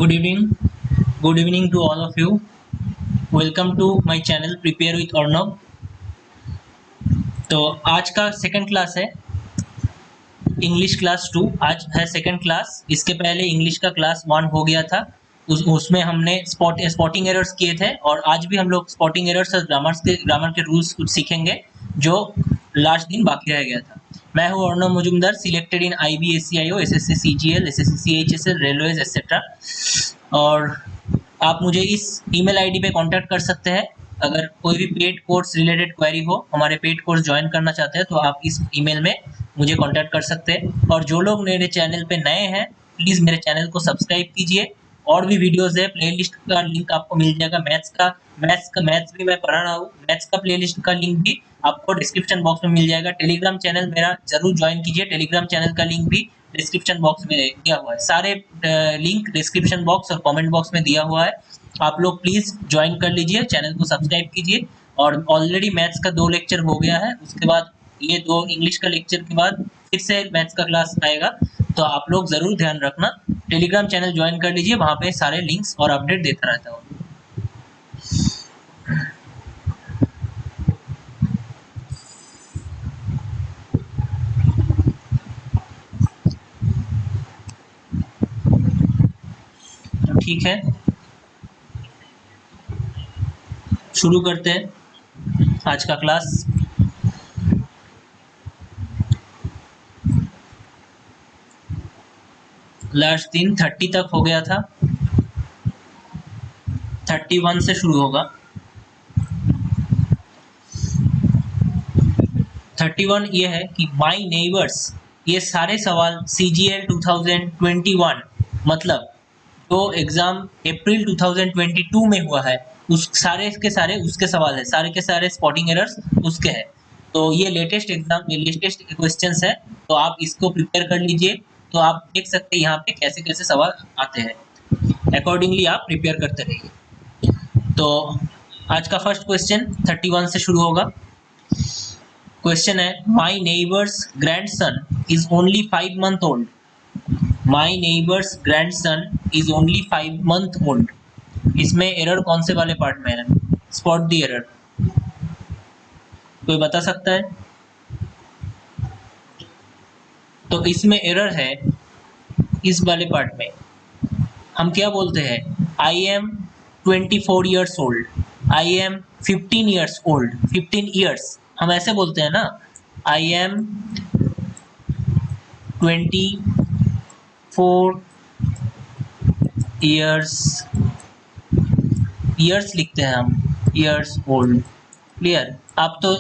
Good evening. Good evening to all of you. Welcome to my channel Prepare with Arnav. तो आज का second class है English class 2। आज है second class. इसके पहले इंग्लिश का क्लास 1 हो गया था। उसमें हमने स्पॉटिंग एरर्स किए थे और आज भी हम लोग स्पॉटिंग एरर्स और ग्रामर के रूल्स कुछ सीखेंगे जो लास्ट दिन बाकी रह गया था। मैं हूँ Arnav Majumdar, selected in IBSCIO, SSC CGL, SSC CHSL, railways etcetera. और आप मुझे इस ईमेल आईडी पे कांटेक्ट कर सकते हैं। अगर कोई भी पेड कोर्स रिलेटेड क्वेरी हो, हमारे पेड कोर्स ज्वाइन करना चाहते हैं तो आप इस ईमेल में मुझे कांटेक्ट कर सकते हैं। और जो लोग मेरे चैनल पे नए हैं प्लीज़ मेरे चैनल को सब्सक्राइब कीजिए। और भी वीडियोस है, प्लेलिस्ट का लिंक आपको मिल जाएगा। मैथ्स भी मैं पढ़ा रहा हूँ। मैथ्स का प्लेलिस्ट का लिंक भी आपको डिस्क्रिप्शन बॉक्स में मिल जाएगा। टेलीग्राम चैनल मेरा जरूर ज्वाइन कीजिए। टेलीग्राम चैनल का लिंक भी डिस्क्रिप्शन बॉक्स में दिया हुआ है। सारे लिंक डिस्क्रिप्शन बॉक्स और कमेंट बॉक्स में दिया हुआ है। आप लोग प्लीज ज्वाइन कर लीजिए, चैनल को सब्सक्राइब कीजिए। और ऑलरेडी मैथ्स का 2 लेक्चर हो गया है, उसके बाद ये 2 इंग्लिश का लेक्चर के बाद फिर से मैथ्स का क्लास आएगा, तो आप लोग जरूर ध्यान रखना। टेलीग्राम चैनल ज्वाइन कर लीजिए, वहां पे सारे लिंक्स और अपडेट देता रहता हूँ। ठीक है, शुरू करते हैं आज का क्लास। लास्ट दिन 30 तक हो गया था, 31 से शुरू होगा। 31 ये है कि माई नेबर्स, ये सारे सवाल CGL 2021 मतलब जो एग्जाम अप्रैल 2022 में हुआ है उस सारे के सारे उसके सवाल है, सारे के सारे स्पॉटिंग एरर्स उसके हैं। तो ये लेटेस्ट क्वेश्चंस है, तो आप इसको प्रिपेयर कर लीजिए। तो आप देख सकते हैं यहाँ पे कैसे कैसे सवाल आते हैं, अकॉर्डिंगली आप प्रिपेयर करते रहिए। तो आज का फर्स्ट क्वेश्चन 31 से शुरू होगा। क्वेश्चन है, माई neighbours grandson is only 5 month old। My neighbours grandson is only 5 month old। इसमें एरर कौन से वाले पार्ट में है? Spot the error. कोई बता सकता है? तो इसमें एरर है इस वाले पार्ट में। हम क्या बोलते हैं? I am 24 years old, I am 15 years old, 15 years हम ऐसे बोलते हैं ना। आई एम 24 years लिखते हैं हम, years old। क्लियर? आप तो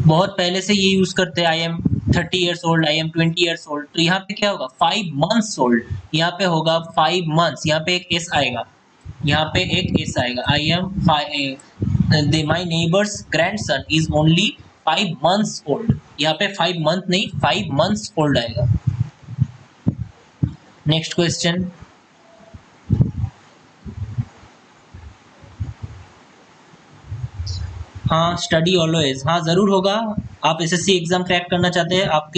बहुत पहले से ये यूज करते हैं, I am 30 years old, I am 20 years old। तो यहाँ पे क्या होगा? 5 months old। यहाँ पे होगा 5 months, यहाँ पे एक एस आएगा, यहाँ पे एक एस आएगा। I am my neighbours grandson is only 5 months old। यहाँ पे 5 month नहीं 5 months old आएगा। नेक्स्ट क्वेश्चन, हाँ स्टडी ऑलवेज, हाँ जरूर होगा। आप SSC एग्जाम क्रैक करना चाहते हैं, आप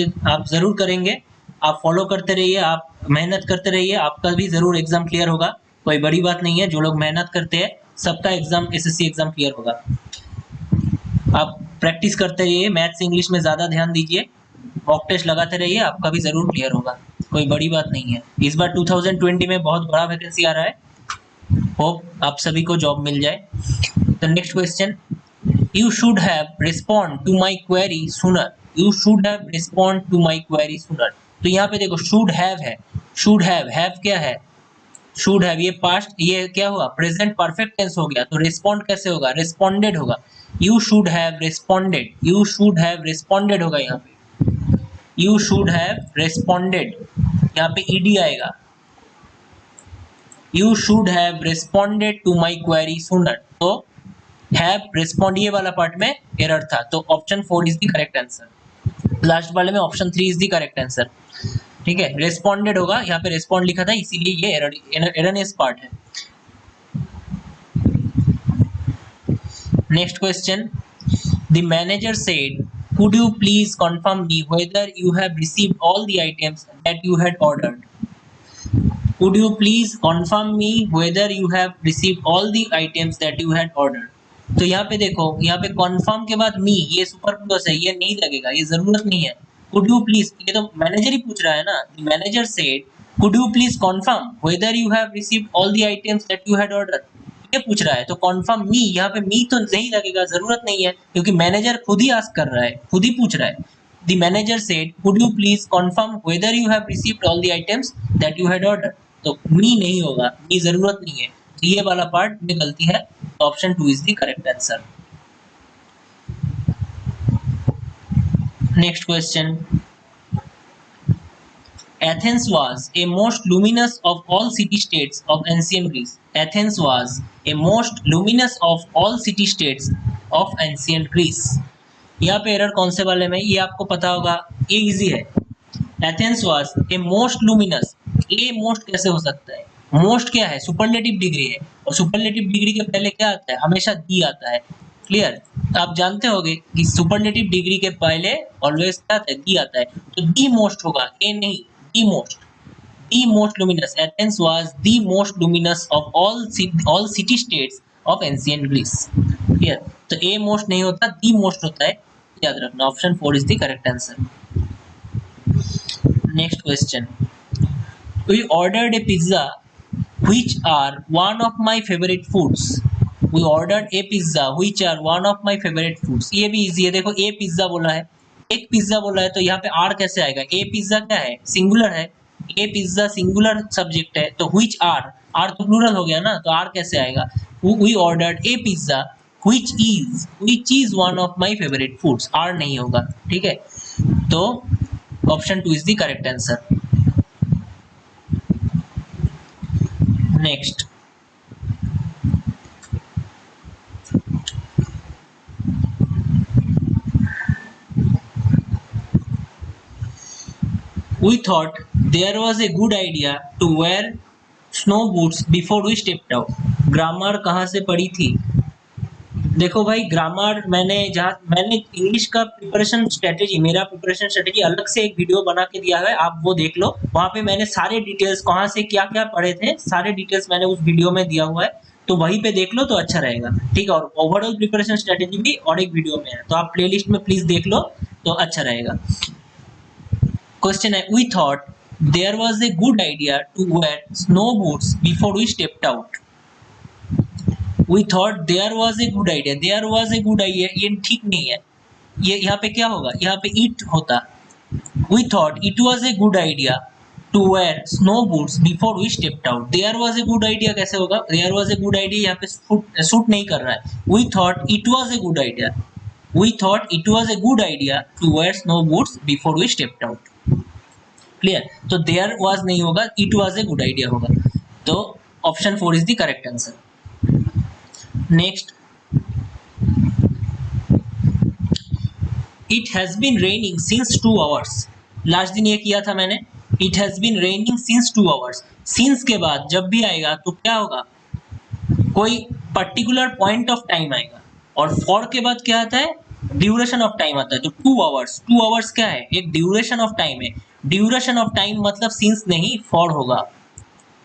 जरूर करेंगे। आप फॉलो करते रहिए, आप मेहनत करते रहिए, आपका भी जरूर एग्जाम क्लियर होगा। कोई बड़ी बात नहीं है, जो लोग मेहनत करते हैं सबका एग्जाम SSC एग्जाम क्लियर होगा। आप प्रैक्टिस करते रहिए, मैथ्स इंग्लिश में ज़्यादा ध्यान दीजिए, मॉक टेस्ट लगाते रहिए, आपका भी ज़रूर क्लियर होगा। कोई बड़ी बात नहीं है। इस बार 2020 में बहुत बड़ा वैकेंसी आ रहा है, होप आप सभी को जॉब मिल जाए। तो next question, you should have respond to my query sooner। you should have respond to my query sooner। तो यहाँ पे देखो should have है, should have क्या है? should have ये past, ये क्या हुआ? present perfect tense हो गया। तो respond कैसे होगा? responded होगा। you should have responded, you should have responded होगा। यहाँ पे you should have responded, यहाँ पे ed आएगा। you should have responded to my query sooner। तो have respond ये वाला पार्ट में एरर था, तो option 4 is the correct answer. Last वाले में option 3 is the correct answer. ठीक है, रेस्पॉन्डेड होगा, यहाँ पे रेस्पॉन्ड लिखा था इसीलिए ये एररनेस पार्ट है। Next question, the manager said could you please confirm me whether you have received all the items that you had ordered। Could you please confirm me whether you have received all the items that you had ordered? तो यहाँ पे देखो, यहाँ पे confirm के बाद me, ये superfluous है, ये नहीं लगेगा, ये जरूरत नहीं है। Could you please, ये तो मैनेजर ही पूछ रहा है ना। The manager said, could you please confirm whether you have received all the items that you had ordered? ये पूछ रहा है, तो confirm me, यहाँ पे me तो नहीं लगेगा, जरूरत नहीं है, क्योंकि मैनेजर खुद ही आस्क कर रहा है, खुद ही पूछ रहा है। The manager said, could you please confirm whether you have received all the items that you had ordered? तो मी नहीं होगा, मी जरूरत नहीं है, तो ये वाला पार्ट में गलती है, option 2 is the correct answer. Next question, Athens was a most luminous of all city states of ancient Greece. Athens was a most luminous of all city states of ancient Greece. यहाँ पे error कौन से वाले में, ये आपको पता होगा, ये इजी है। Athens was a most luminous, ये मोस्ट कैसे हो सकता है? मोस्ट क्या है? सुपरलेटिव डिग्री है, और सुपरलेटिव डिग्री के पहले क्या आता है? हमेशा दी आता है। क्लियर? आप जानते होंगे कि सुपरलेटिव डिग्री के पहले ऑलवेज क्या आता है? दी आता है, तो दी मोस्ट होगा, ए नहीं, the most. The most luminous, Athens was the most luminous of all city states of ancient Greece. Clear? तो ए मोस्ट नहीं होता, दी मोस्ट होता है, याद रखना। Option 4 is the correct answer. Next question, we ordered a pizza which are one of my favorite foods. We ordered a pizza which are one of my favorite foods. ये भी easy है, देखो, ए pizza बोला है, एक pizza बोला है, तो यहाँ पे आर कैसे आएगा? ए पिज्जा क्या है? सिंगुलर है, ए पिज्जा सिंगुलर सब्जेक्ट है, तो which are, आर तो प्लूरल हो गया ना, तो आर कैसे आएगा? We ordered a pizza which is one of my favorite foods. Are नहीं होगा, ठीक है? तो option 2 is the correct answer. Next, we thought there was a good idea to wear snow boots before we stepped out. Grammar कहाँ से पढ़ी थी? देखो भाई, ग्रामर मैंने इंग्लिश का प्रिपरेशन स्ट्रेटेजी, मेरा प्रिपरेशन स्ट्रेटेजी अलग से एक वीडियो बना के दिया है, आप वो देख लो। वहाँ पे मैंने सारे डिटेल्स कहाँ से क्या क्या पढ़े थे, सारे डिटेल्स मैंने उस वीडियो में दिया हुआ है, तो वहीं पे देख लो तो अच्छा रहेगा, ठीक है? और ओवरऑल प्रिपरेशन स्ट्रेटेजी भी और एक वीडियो में है, तो आप प्लेलिस्ट में प्लीज देख लो तो अच्छा रहेगा। क्वेश्चन है, we thought there was a good idea to wear snow boots before we stepped out. We thought there was a good idea. There was a good idea. ये ठीक नहीं है, ये यहाँ पे क्या होगा? यहाँ पे it होता। We thought it was a good idea to wear snow boots before we stepped out. There was a good idea कैसे होगा? There was a good idea यहाँ पे सूट नहीं कर रहा है। We thought it was a good idea. We thought it was a good idea to wear snow boots before we stepped out. Clear? तो there was नहीं होगा, it was a good idea होगा। तो option 4 is the correct answer. Next, it has been raining since 2 hours. Last दिन ये किया था मैंने, it has been raining since 2 hours. since के बाद जब भी आएगा तो क्या होगा? कोई पर्टिकुलर पॉइंट ऑफ टाइम आएगा, और for के बाद क्या आता है? ड्यूरेशन ऑफ टाइम आता है। तो 2 hours, 2 hours क्या है? एक ड्यूरेशन ऑफ टाइम है। ड्यूरेशन ऑफ टाइम मतलब since नहीं, for होगा।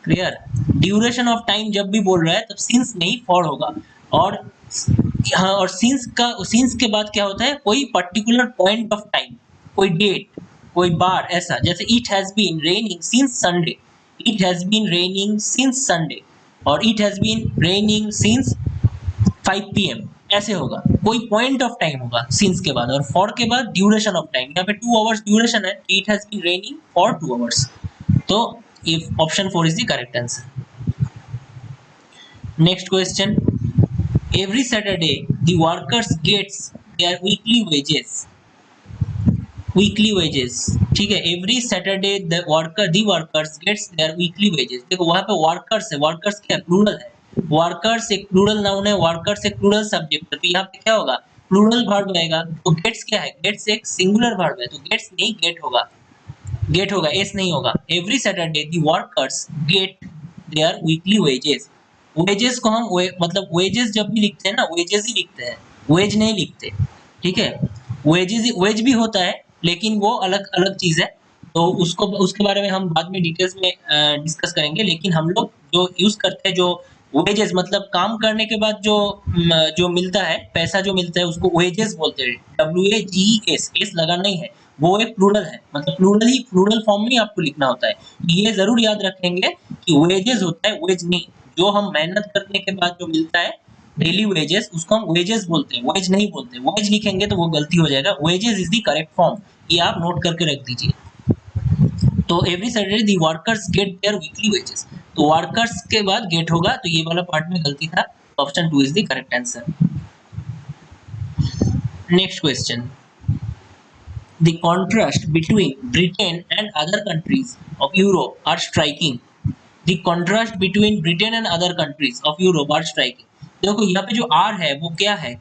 क्लियर? ड्यूरेशन ऑफ टाइम जब भी बोल रहा है तब since नहीं, for होगा। और हाँ, और since के बाद क्या होता है? कोई पर्टिकुलर पॉइंट ऑफ टाइम, कोई डेट, कोई बार, ऐसा। जैसे it has been raining since Sunday, it has been raining since Sunday, और it has been raining since 5 PM, ऐसे होगा। कोई पॉइंट ऑफ टाइम होगा since के बाद, और for के बाद ड्यूरेशन ऑफ टाइम। यहाँ पे 2 hours ड्यूरेशन है, it has been raining for 2 hours। तो option 4 is the correct answer. Next question, every Saturday the workers gets their weekly wages. ठीक है? every Saturday the workers gets their weekly wages. देखो वहाँ पे workers है, workers क्या plural है, workers एक प्लूरल नाउन है, workers एक प्लूरल सब्जेक्ट है, तो यहाँ पे क्या होगा? प्लूरल वर्ब आएगा। तो gets क्या है? gets एक सिंगुलर वर्ब है, तो gets नहीं, get होगा, गेट होगा, एस नहीं होगा। Every Saturday the workers get their weekly wages. Wages को हम मतलब वेजेस जब भी लिखते हैं ना, वेजेस ही लिखते हैं, वेज नहीं लिखते, ठीक है? वेज भी होता है, लेकिन वो अलग अलग चीज है। तो उसको उसके बारे में हम बाद में डिटेल्स में डिस्कस करेंगे, लेकिन हम लोग जो यूज़ करते हैं जो वेजेस मतलब काम करने के बाद जो मिलता है, पैसा जो मिलता है उसको वेजेस बोलते हैं। WAGES, एस लगा नहीं है, वो एक प्लूरल है, मतलब प्लूरल फॉर्म में ही आपको लिखना होता है। ये ज़रूर याद रखेंगे कि वेजेस होता है, वेज नहीं। जो हम मेहनत करने के बाद जो मिलता है डेली वेजेस, उसको हम वेजेस बोलते हैं, वेज नहीं बोलते। वेज लिखेंगे तो वो गलती हो जाएगा। Wages is the correct form, ये आप नोट करके रख दीजिए। तो every Saturday the workers get their weekly wages, तो वर्कर्स के बाद गेट होगा, तो ये वाला पार्ट में गलती था। Option 2 is the correct answer. Next question, the contrast between Britain and other countries of Europe are striking. The contrast between Britain and other countries of Europe are striking. देखो यहाँ पे जो आर है वो क्या है,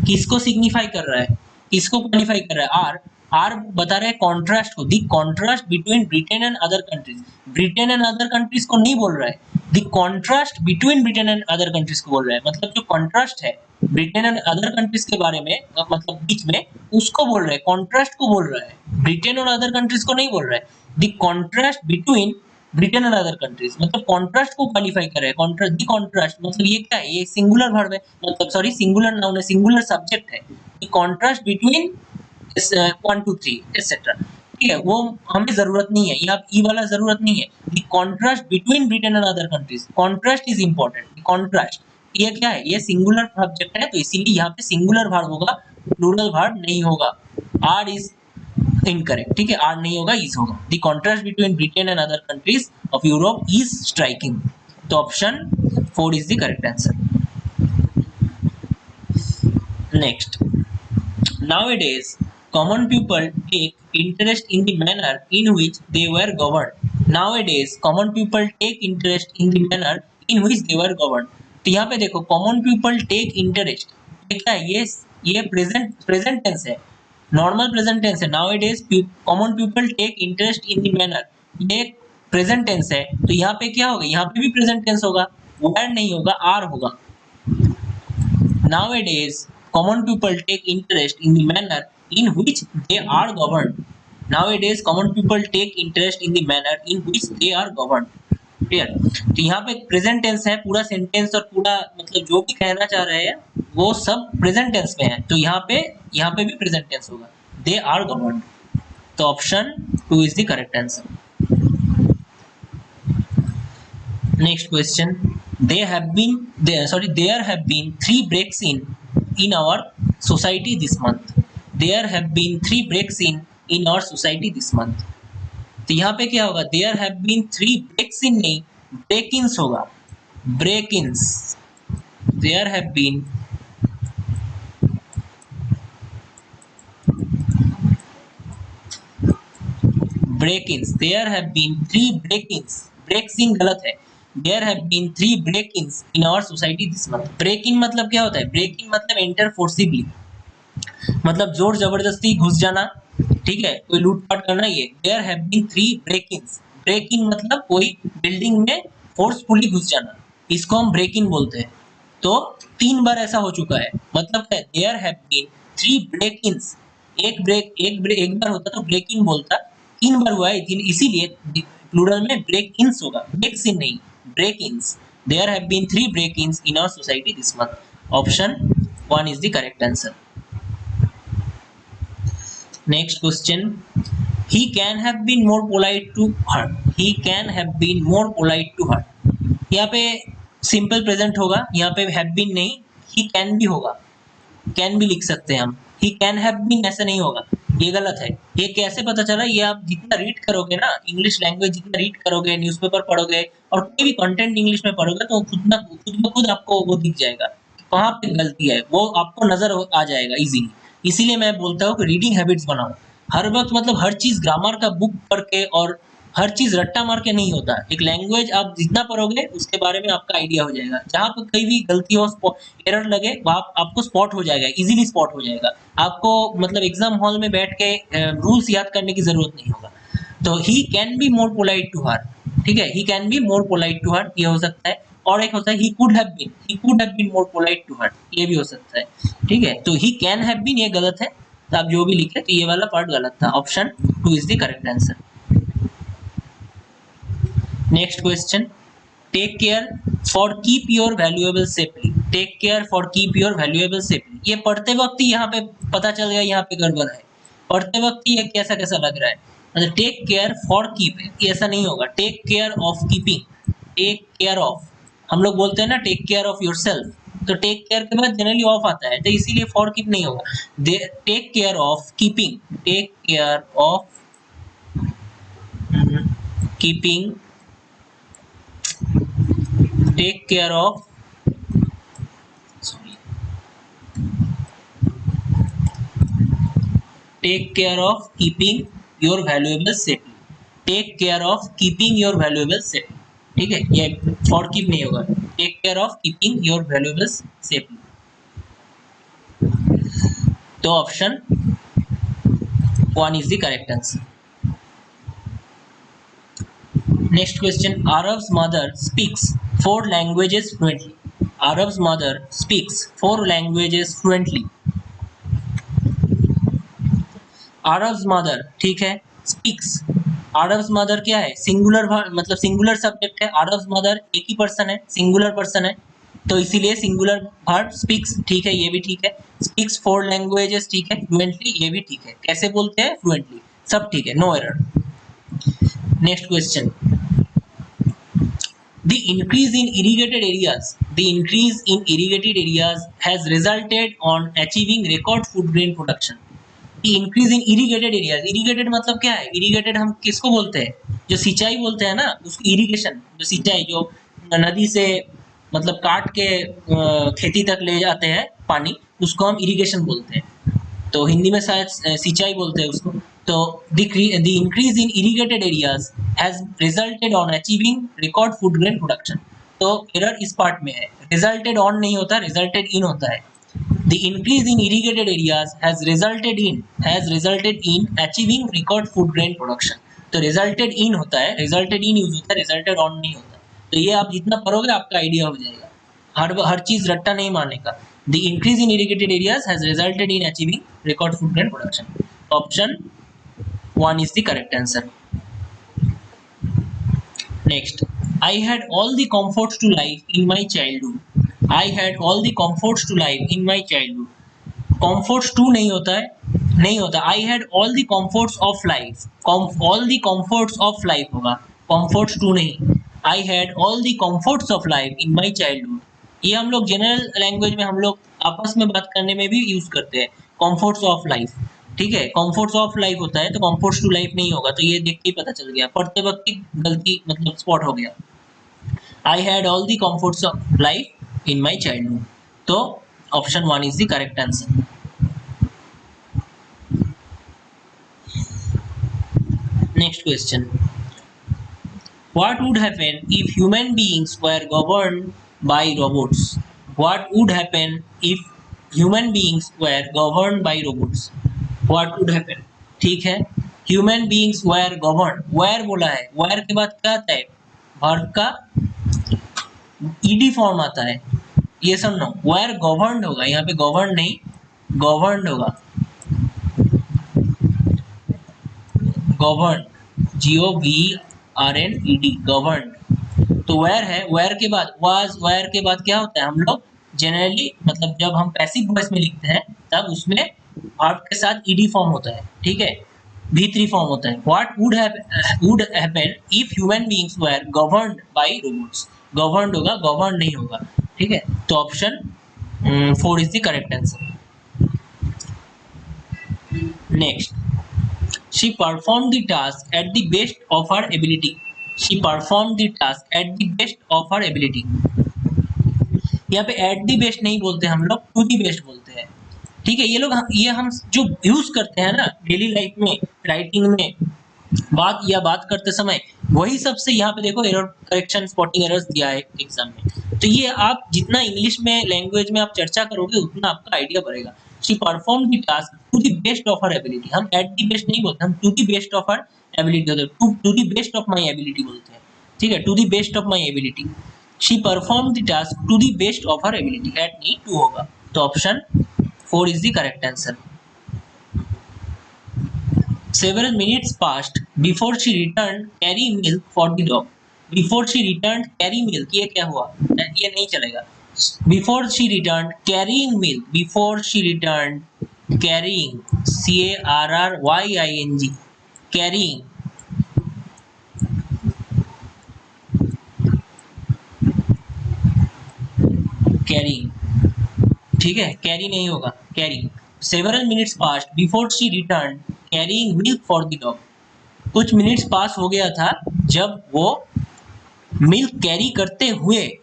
किसको सिग्निफाई कर रहा है, किसको क्वालिफाई कर रहा है? आर आर बता रहा है कॉन्ट्रास्ट को, the contrast between Britain and other countries. Britain and other countries को नहीं बोल रहा है, the contrast between Britain and other countries को बोल रहा है। मतलब जो कॉन्ट्रास्ट है ब्रिटेन एंड अदर कंट्रीज के बारे में, मतलब बीच में, उसको बोल रहा है, कॉन्ट्रास्ट को बोल रहा है, ब्रिटेन और अदर कंट्रीज को नहीं बोल रहा है। The contrast between Britain and other countries, मतलब कॉन्ट्रास्ट को क्वालिफाई कर रहा है। कॉन्ट्रास्ट, दी कॉन्ट्रास्ट मतलब ये क्या है, ये सिंगुलर वर्ब है, मतलब सॉरी सिंगुलर नाउन है, सिंगुलर सब्जेक्ट है। दी कॉन्ट्रास्ट बिटवीन 1 2 3 एक्सेट्रा, ठीक है, वो हमें जरूरत नहीं है, यहाँ ई वाला जरूरत नहीं है। The contrast between Britain and other countries, contrast is important. Contrast ये क्या है, ये सिंगुलर सब्जेक्ट है, तो इसीलिए यहाँ पे सिंगुलर वर्ब होगा, प्लूरल वर्ब नहीं होगा। आर इज इनकरेक्ट, ठीक है, आर नहीं होगा, इज होगा। The contrast between Britain and other countries of Europe is striking, तो option 4 is the correct answer. Next, nowadays common people take interest in the manner in which they were governed. Nowadays common people take interest in the manner in which they were governed. तो यहाँ पे देखो common people take interest, ये क्या है, ये present tense है, normal present tense है। nowadays common people take interest in the manner, ये प्रेजेंट टेंस है, तो यहाँ पे क्या होगा, यहाँ पे भी प्रेजेंट टेंस होगा, were नहीं होगा, आर होगा। nowadays common people take interest in the manner in which they are governed. Nowadays common people take interest in the manner in which they are governed. Clear? तो यहाँ पे present tense है, पूरा sentence और पूरा मतलब जो भी कहना चाह रहे हैं वो सब प्रेजेंट टेंस में है, तो यहाँ पे भी प्रेजेंट टेंस होगा, they are governed, तो option 2 is the correct answer. Next question, there have been 3 breaks in our society this month. There have been 3 breaks in our society this month. तो यहाँ पे क्या होगा, there have been 3 breaks in नहीं, break-ins होगा, break-ins. There have been break-ins. There have been 3 break-ins. breaks-in गलत है, there have been 3 break-ins in our society this month. break-in मतलब क्या होता है, break-in मतलब enter forcibly, मतलब जोर जबरदस्ती घुस जाना, ठीक है, कोई लूटपाट करना, ये there have been 3 break-ins. break-in मतलब कोई बिल्डिंग में फोर्सफुली घुस जाना, इसको हम break-in बोलते हैं। तो 3 बार ऐसा हो चुका है, मतलब क्या, there have been 3 break-ins. एक बार होता तो break-in बोलता, 3 बार हुआ है, इसीलिए प्लूरल में break-ins होगा, breaks-in नहीं, break-ins. There have been 3 break-ins in our society this month. Option 1 is the correct answer. Next question, he can have been more polite to her. He can have been more polite to her. यहाँ पे simple present होगा, यहाँ पे have been नहीं, he can भी होगा, can भी लिख सकते हैं हम, he can have been ऐसा नहीं होगा, ये गलत है। ये कैसे पता चला, ये आप जितना रीड करोगे ना, इंग्लिश लैंग्वेज जितना रीड करोगे, न्यूज़पेपर पढ़ोगे और कोई भी कंटेंट इंग्लिश में पढ़ोगे, तो खुद ब खुद आपको वो दिख जाएगा, कहाँ पे गलती है वो आपको नजर आ जाएगा इजीली। इसीलिए मैं बोलता हूँ कि रीडिंग हैबिट्स बनाओ हर वक्त, मतलब हर चीज ग्रामर का बुक पढ़ के और हर चीज रट्टा मार के नहीं होता। एक लैंग्वेज आप जितना पढ़ोगे उसके बारे में आपका आइडिया हो जाएगा, जहाँ पर कहीं भी गलती हो, एरर लगे, वहाँ आपको स्पॉट हो जाएगा, इजीली स्पॉट हो जाएगा। आपको मतलब एग्जाम हॉल में बैठ के रूल्स याद करने की जरूरत नहीं होगा। तो he can be more polite to her, ठीक है, he can be more polite to her, ये हो सकता है। और एक होता है he could have been more polite to her, ये भी हो सकता है, ठीक है। तो ही कैन हैव बीन ये गलत है, तो आप जो भी लिखे तो ये वाला पार्ट गलत था, option 2 is the correct answer. Next question, take care for keep your valuable safely, take care for keep your valuable safely, ये पढ़ते वक्त ही यहाँ पे पता चल गया यहाँ पे गड़बड़ है, पढ़ते वक्त ही ये कैसा कैसा लग रहा है, मतलब टेक केयर फॉर कीप, ऐसा नहीं होगा, take care of keeping, take care of, हम लोग बोलते हैं ना टेक केयर ऑफ योरसेल्फ, तो टेक केयर के बाद जनरली ऑफ आता है, तो इसीलिए फॉर कीप नहीं होगा, take care of keeping, take care of keeping, take care of, take care of keeping your valuable safely, take care of keeping your valuable safely, ठीक है, ये फॉर कीप नहीं होगा, take care of keeping your valuable safely. तो option 1 is the correct answer. Next question, Arav's mother speaks 4 languages fluently, Arav's mother speaks 4 languages fluently, Arav's mother, ठीक है, speaks, Arav's mother क्या है, singular, मतलब singular subject है, Arav's mother एक ही person है, singular person है, तो इसीलिए सिंगुलर वर्ब स्पीक्स, ठीक है, ये भी ठीक है, स्पीक्स 4 लैंग्वेजेस, ठीक है, फ्लुएंटली, ये भी ठीक है, कैसे बोलते हैं, फ्लुएंटली, सब ठीक है, no error. Next question, the increase in irrigated areas, the increase in irrigated areas has resulted on achieving record food grain production, the increase in irrigated areas, irrigated मतलब क्या है, irrigated हम किसको बोलते हैं, जो सिंचाई बोलते हैं ना, उसको इरिगेशन, जो सिंचाई, जो नदी से मतलब काट के खेती तक ले जाते हैं पानी, उसको हम इरिगेशन बोलते हैं, तो हिंदी में शायद सिंचाई बोलते हैं उसको, तो the increase in irrigated areas has resulted on achieving record food grain production, तो एरर इस पार्ट में है, resulted on नहीं होता, resulted in होता है, the increase in irrigated areas has resulted in achieving record food grain production, तो resulted in होता है, resulted in यूज होता है, resulted on नहीं होता, तो ये आप जितना पढ़ोगे आपका आइडिया हो जाएगा, हर चीज रट्टा नहीं मारने का। The increase in irrigated areas has resulted in achieving record food grain production, option 1 is the correct answer. Next, I had all the comforts to life in my childhood, I had all the comforts to life in my childhood, comforts to नहीं होता है, नहीं होता, I had all the comforts of life, all the comforts of life होगा, comforts to नहीं, I had all the comforts of life in my childhood, ये हम लोग जनरल लैंग्वेज में हम लोग आपस में बात करने में भी यूज करते हैं, comforts of life, ठीक है, comforts of life होता है, तो comforts to life नहीं होगा, तो ये देख के ही पता चल गया, पढ़ते वक्त ही गलती मतलब स्पॉट हो गया, I had all the comforts of life in my childhood, तो option 1 is the correct answer. Next question, what would happen if human beings were governed by robots, what would happen if human beings were governed by robots, what would happen, ठीक है, human beings were governed, were बोला है, were के बाद क्या आता है, verb का ईडी फॉर्म आता है, ये सुनो, were governed होगा, यहाँ पे governed नहीं, governed होगा, governed, G-O-V-R-N-E-D, governed, तो where है, where के बाद was, where के बाद क्या होता है, हम लोग जनरली मतलब जब हम पैसिव वॉइस में लिखते हैं तब उसमें वर्ब के साथ ईडी फॉर्म होता है, ठीक है, V3 फॉर्म होता है, what would happen if human beings were governed by robots, governed होगा, governed नहीं होगा, ठीक है, तो option 4 is the correct answer. Next, she performed the task at the best of her ability, she performed the task at the best of her ability, यहाँ पे at the best नहीं बोलते हम लोग, to the best बोलते हैं, ठीक है, ये हम जो यूज करते हैं ना डेली लाइफ में, राइटिंग में, बात करते समय, वही सबसे यहाँ पे देखो एरर करेक्शन स्पॉटिंग एरर्स दिया है एग्जाम में, तो ये आप जितना इंग्लिश में लैंग्वेज में आप चर्चा करोगे उतना आपका आइडिया बढ़ेगा। She perform the task to the best of her ability, हम एट द बेस्ट नहीं बोलते, हम to the best of her ability बोलते हैं, to the best of my ability बोलते हैं, ठीक है, to the best of my ability, she perform the task to the best of her ability, at नहीं टू होगा, तो option 4 is the correct answer. Several minutes passed before she returned carry milk for the dog. Before she returned carry milk, ये क्या हुआ? ये नहीं चलेगा. Before she returned carrying milk. Before she returned carrying, carrying, carrying. Carry, ठीक है, carry नहीं होगा, carry. Several minutes past before she return carrying milk for the dog. कुछ मिनट्स पास हो गया था जब वो मिल्क कैरी करते हुए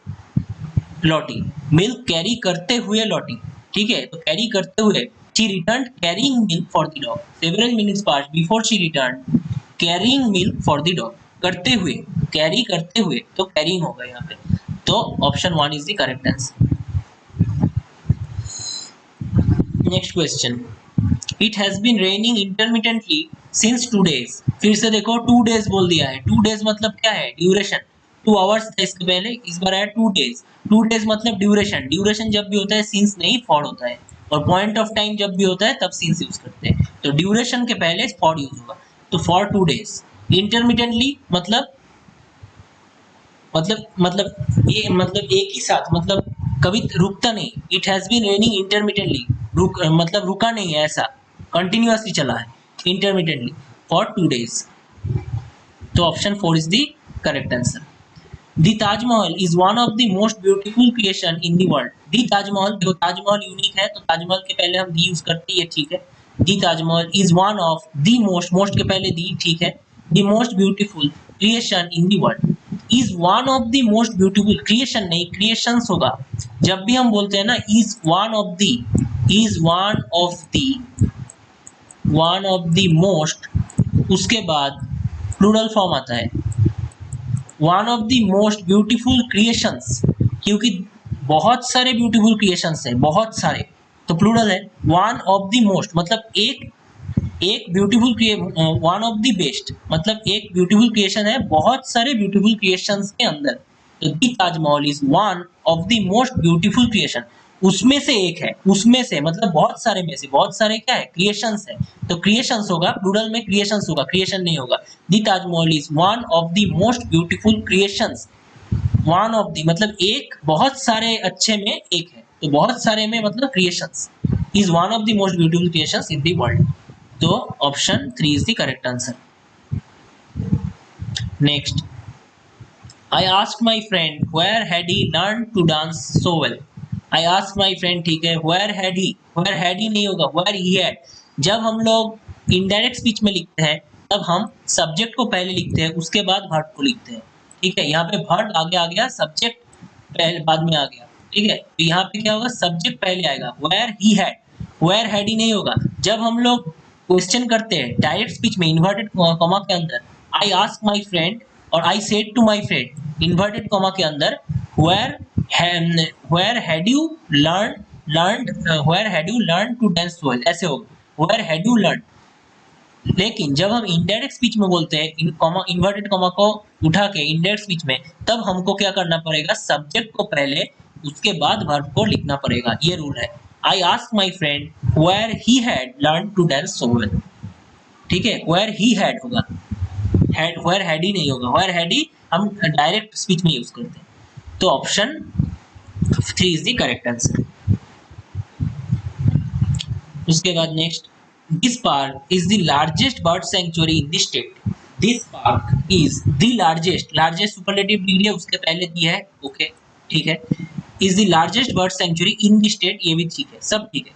लौटी. मिल्क कैरी करते हुए लौटी, ठीक है, तो कैरी करते हुए. She return carrying milk for the dog. Several minutes past before she return carrying milk for the dog. करते हुए, कैरी करते हुए, तो कैरिंग होगा यहाँ पे. तो option 1 is the correct answer. Next question. It has been raining intermittently since 2 days. फिर से देखो 2 days बोल दिया है. 2 days मतलब क्या है? ड्यूरेशन. 2 hours था इसके पहले, इस बार आया 2 days. 2 days मतलब ड्यूरेशन. ड्यूरेशन जब भी होता है सिंस नहीं फॉर होता है, और पॉइंट ऑफ टाइम जब भी होता है तब सिंस यूज करते हैं. तो ड्यूरेशन के पहले फॉर यूज होगा. तो फॉर 2 days. इंटरमिटेंटली मतलब ये मतलब एक ही साथ, मतलब कभी रुकता नहीं. It has been raining intermittently, मतलब रुका नहीं है, ऐसा कंटिन्यूअसली चला है. Intermittently for 2 days. तो option 4 is the correct answer. The Taj Mahal is one of the most beautiful creation in the world. The Taj Mahal, देखो ताजमहल यूनिक है तो ताजमहल के पहले हम दी यूज करते हैं, ठीक है. The Taj Mahal is one of the most, most के पहले दी, ठीक है. The most beautiful creation in the world. Is one of the most beautiful, creation नहीं क्रिएशंस होगा. जब भी हम बोलते हैं ना is one of the most, उसके बाद प्लूरल फॉर्म आता है. One of the most beautiful creations, क्योंकि बहुत सारे ब्यूटीफुल क्रिएशंस है, बहुत सारे, तो प्लूरल है. वन ऑफ द मोस्ट मतलब एक beautiful, one of the best मतलब एक ब्यूटीफुल क्रिएशन है बहुत सारे ब्यूटीफुल क्रिएशंस के अंदर. तो the Taj Mahal is one of the most beautiful creation. उसमें से एक है, उसमें से मतलब बहुत सारे में से, बहुत सारे क्या है? क्रिएशंस है. तो क्रिएशंस होगा, प्लूरल में क्रिएशंस होगा, क्रिएशन नहीं होगा. The Taj Mahal is one of the most beautiful creations. One of the मतलब एक, बहुत सारे अच्छे में एक है, तो बहुत सारे में मतलब creations. Is one of the most beautiful creations in the world. तो option 3 is the correct answer. Next. I asked my friend where had he learned to dance so well. I asked my friend, ठीक है, where had he नहीं होगा, where he had. जब हम लोग indirect speech में लिखते हैं तब हम सब्जेक्ट को पहले लिखते हैं, उसके बाद वर्ब को लिखते हैं, ठीक है. यहाँ पे वर्ब आगे आ गया, सब्जेक्ट पहले बाद में आ गया, ठीक है. तो यहाँ पे क्या होगा? सब्जेक्ट पहले आएगा. where had he नहीं होगा. जब हम लोग क्वेश्चन करते हैं डायरेक्ट स्पीच में इन्वर्टेड कॉमा के अंदर, I asked my friend और I said to my friend, inverted comma के अंदर where had you learned to dance well, ऐसे होगा. where had you learned. लेकिन जब हम इनडायरेक्ट स्पीच में बोलते हैं इन्वर्टेड कॉमा को उठा के इनडायरेक्ट स्पीच में, तब हमको क्या करना पड़ेगा? सब्जेक्ट को पहले, उसके बाद वर्ब को लिखना पड़ेगा. ये रूल है. I asked my friend where he had learned to dance so well, ठीक है. where he had होगा, where had he नहीं होगा. where had he हम डायरेक्ट स्पीच में यूज करते हैं. तो option 3 is the correct answer. उसके बाद next. This park is the largest bird sanctuary in the state. This park is the largest superlative degree है, उसके पहले दिया है, ओके, ठीक है. Is the largest bird sanctuary in the state, ये भी ठीक है, सब ठीक है.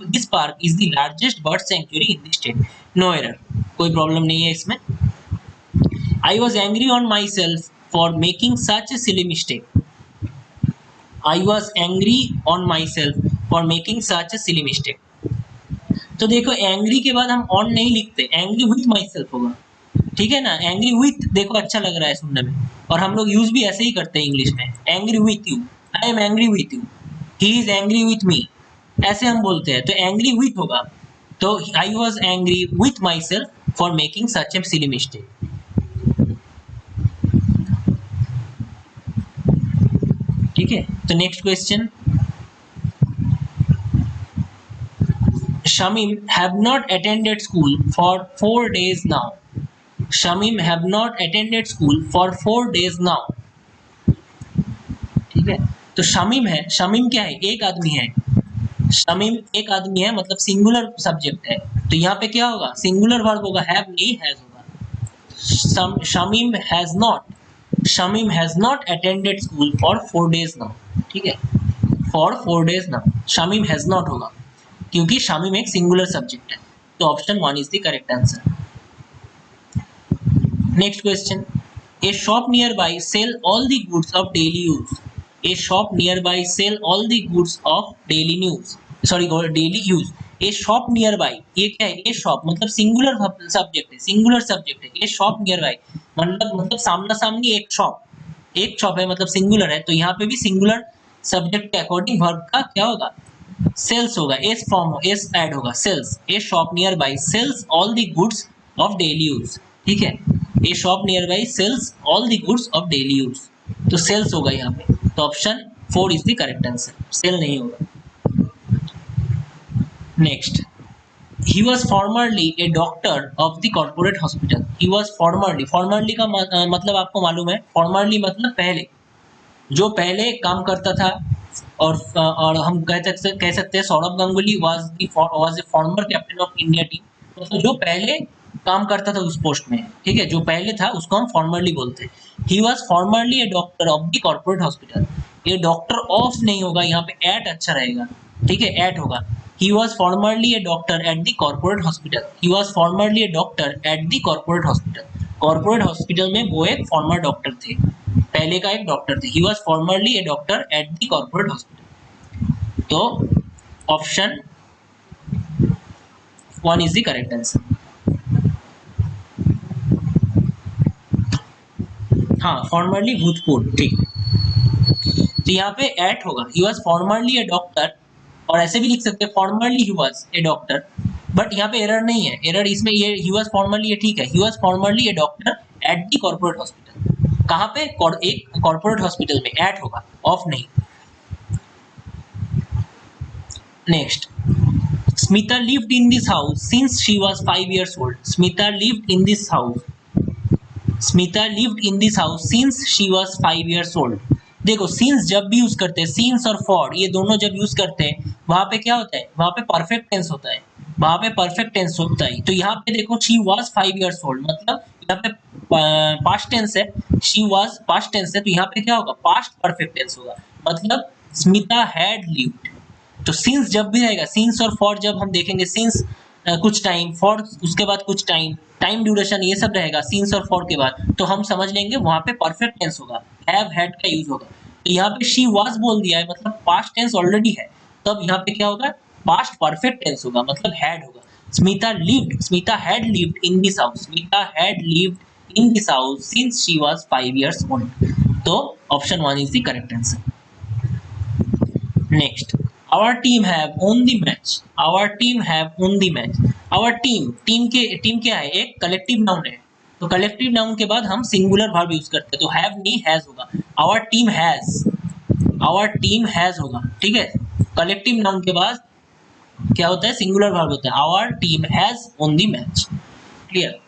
This park is the largest bird sanctuary in the state. No error, कोई प्रॉब्लम नहीं है इसमें. I was angry on myself for making such a silly mistake. I was angry on myself for making such a silly mistake. तो देखो angry के बाद हम on नहीं लिखते, एंग्री विथ माई सेल्फ होगा, ठीक है ना. एंग्री विथ देखो अच्छा लग रहा है सुनने में, और हम लोग यूज भी ऐसे ही करते हैं इंग्लिश में. Angry with you, I am angry with you, he is angry with me, ऐसे हम बोलते हैं. तो एंग्री विथ होगा. तो I was angry with my self for making such A silly mistake. ठीक है. तो next question. Shamim have not attended school for 4 days now. Shamim have not attended school for 4 days now. ठीक है, तो शमीम है, शमीम क्या है, एक आदमी है, शमीम एक आदमी है मतलब सिंगुलर सब्जेक्ट है, तो यहाँ पे क्या होगा, सिंगुलर वर्ब होगा, हैव नहीं हैज होगा। Shamim has not attended school for 4 days now, ठीक है, for 4 days now, Shamim has not होगा क्योंकि शमीम एक सिंगुलर सब्जेक्ट है, तो option 1 is the correct answer. Next question, a shop near by sell all the goods of daily use. A shop nearby sell all the goods of daily use. A shop nearby, ये क्या है, ये shop मतलब singular subject है, singular subject है, ये shop nearby मतलब सामना सामनी एक शॉप है मतलब सिंगुलर है, तो यहाँ पे भी सिंगुलर सब्जेक्ट के अकॉर्डिंग वर्ब का क्या होगा, सेल्स होगा, एस ऐड होगा, sells. A shop nearby sells all the goods of daily use, ठीक है, a shop nearby sells all the goods of daily use, तो सेल्स होगा यहाँ पे, तो option 4 is the correct answer, sell नहीं होगा। Next, he was formerly a doctor of the corporate hospital. He was formerly का मतलब आपको मालूम है, फॉर्मरली मतलब पहले, जो पहले काम करता था, और हम कह सकते हैं Saurabh Ganguly was a former captain of India team, मतलब जो पहले काम करता था उस पोस्ट में, ठीक है, जो पहले था उसको हम फॉर्मरली बोलते हैं। ही was formerly a doctor of the corporate hospital, ये डॉक्टर ऑफ नहीं होगा, यहाँ पे एट अच्छा रहेगा, ठीक है, एट होगा। He was formerly a doctor at the corporate hospital, he was formerly a doctor at the corporate hospital, corporate hospital में वो एक फॉर्मर डॉक्टर थे, पहले का एक डॉक्टर थे। He was formerly a doctor at the corporate hospital, तो option 1 is the correct answer. हाँ, फॉर्मरली भूतपूर्व, ठीक, तो यहाँ पे एट होगा, he was formerly a doctor, और ऐसे भी लिख सकते हैं formerly he was a doctor, but यहाँ पे एरर नहीं है, एरर इसमें ये ही वॉज फॉर्मरली ये ठीक है, ही was formerly a doctor at the corporate hospital, कहाँ पे, एक कॉर्पोरेट हॉस्पिटल में, एट होगा, ऑफ नहीं। Next, Smita lived in this house since she was 5 years old। Smita lived in this house, Smita lived in this house since she was 5 years old। देखो, since जब भी use करते हैं, सिंस और फॉर ये दोनों जब यूज करते हैं, वहां पे क्या होता है, वहां पे परफेक्ट टेंस होता है, वहां पे परफेक्ट टेंस होता है, तो यहाँ पे देखो शी वॉज 5 years old मतलब यहाँ पे पास्ट टेंस है, शी वॉज पास्ट टेंस है, तो यहाँ पे क्या होगा, पास्ट परफेक्ट टेंस होगा, मतलब स्मिता हैड लिव्ड। तो सिंस जब भी रहेगा, सिंस और फॉर जब हम देखेंगे, सिंस कुछ टाइम, फॉर उसके बाद कुछ टाइम, टाइम ड्यूरेशन ये सब रहेगा सिंस और फॉर के बाद, तो हम समझ लेंगे वहां पे परफेक्ट टेंस होगा, हैव हैड का यूज होगा। तो यहाँ पे शी वाज बोल दिया है मतलब पास्ट टेंस ऑलरेडी है, तब यहाँ पे क्या होगा, पास्ट परफेक्ट टेंस होगा, मतलब हैड होगा। Smita lived, Smita had lived in this house, Smita had lived in this house since she was 5 years old, तो option 1 is the correct answer. Next, our team have won the match, our team have won the match, our team क्या है, एक collective noun है, तो collective noun के बाद हम singular verb use करते हैं, तो हैव नहीं हैज होगा, our team has होगा, ठीक है, कलेक्टिव नाउन के बाद क्या होता है, सिंगुलर वर्ब होता है, our team has won the match, clear.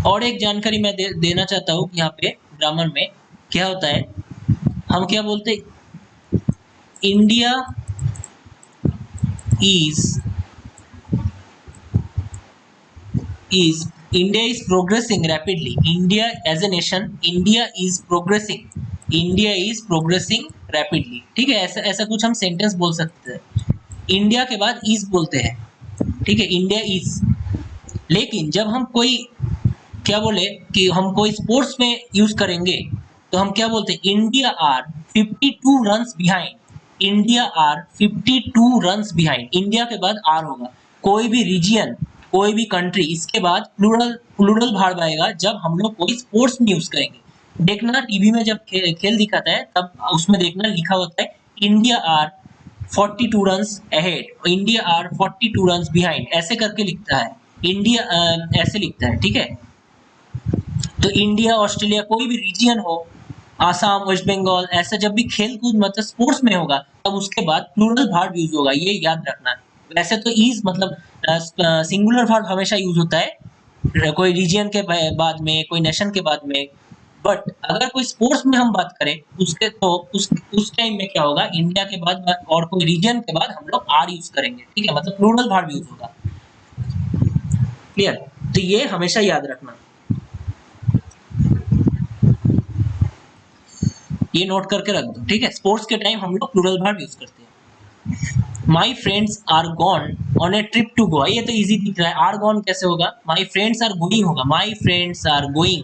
और एक जानकारी मैं देना चाहता हूँ, यहाँ पे ग्रामर में क्या होता है, हम क्या बोलते हैं, India is progressing rapidly. India as a nation, India is progressing rapidly, ठीक है, ऐसा कुछ हम सेंटेंस बोल सकते हैं। इंडिया के बाद इज बोलते हैं, ठीक है, इंडिया इज। लेकिन जब हम कोई क्या बोले कि हम कोई स्पोर्ट्स में यूज करेंगे, तो हम क्या बोलते हैं, India are 52 runs behind, India are 52 runs behind, India के बाद आर होगा। कोई भी रीजियन, कोई भी कंट्री, इसके बाद प्लूरल भार्ब आएगा जब हम लोग कोई स्पोर्ट्स में यूज करेंगे। देखना टीवी में जब खेल दिखाता है, तब उसमें देखना लिखा होता है India are 42 runs ahead, India are 42 runs behind, ऐसे करके लिखता है, इंडिया ऐसे लिखता है, ठीक है। तो इंडिया, ऑस्ट्रेलिया, कोई भी रीजियन हो, आसाम, वेस्ट बंगाल, ऐसा जब भी खेल कूद मतलब स्पोर्ट्स में होगा, तब उसके बाद प्लूरल भार्ब यूज होगा, ये याद रखना है, वैसे तो इज मतलब सिंगुलर वर्ब हमेशा यूज होता है कोई रीजन के बाद में, कोई नेशन के बाद में, बट अगर कोई स्पोर्ट्स में हम बात करें उसके तो उस टाइम में क्या होगा, इंडिया के बाद और कोई रीजन के बाद हम लोग आर यूज करेंगे, ठीक है, मतलब प्लूरल वर्ब यूज होगा। क्लियर? तो ये हमेशा याद रखना, ये नोट करके रख दो, ठीक है। स्पोर्ट्स के टाइम हम लोग प्लूरल वर्ब यूज करते हैं। My friends are gone on a trip to Goa, ये तो इजी दिख रहा है, आर गॉन कैसे होगा, माई फ्रेंड्स आर गोइंग होगा, my friends are going,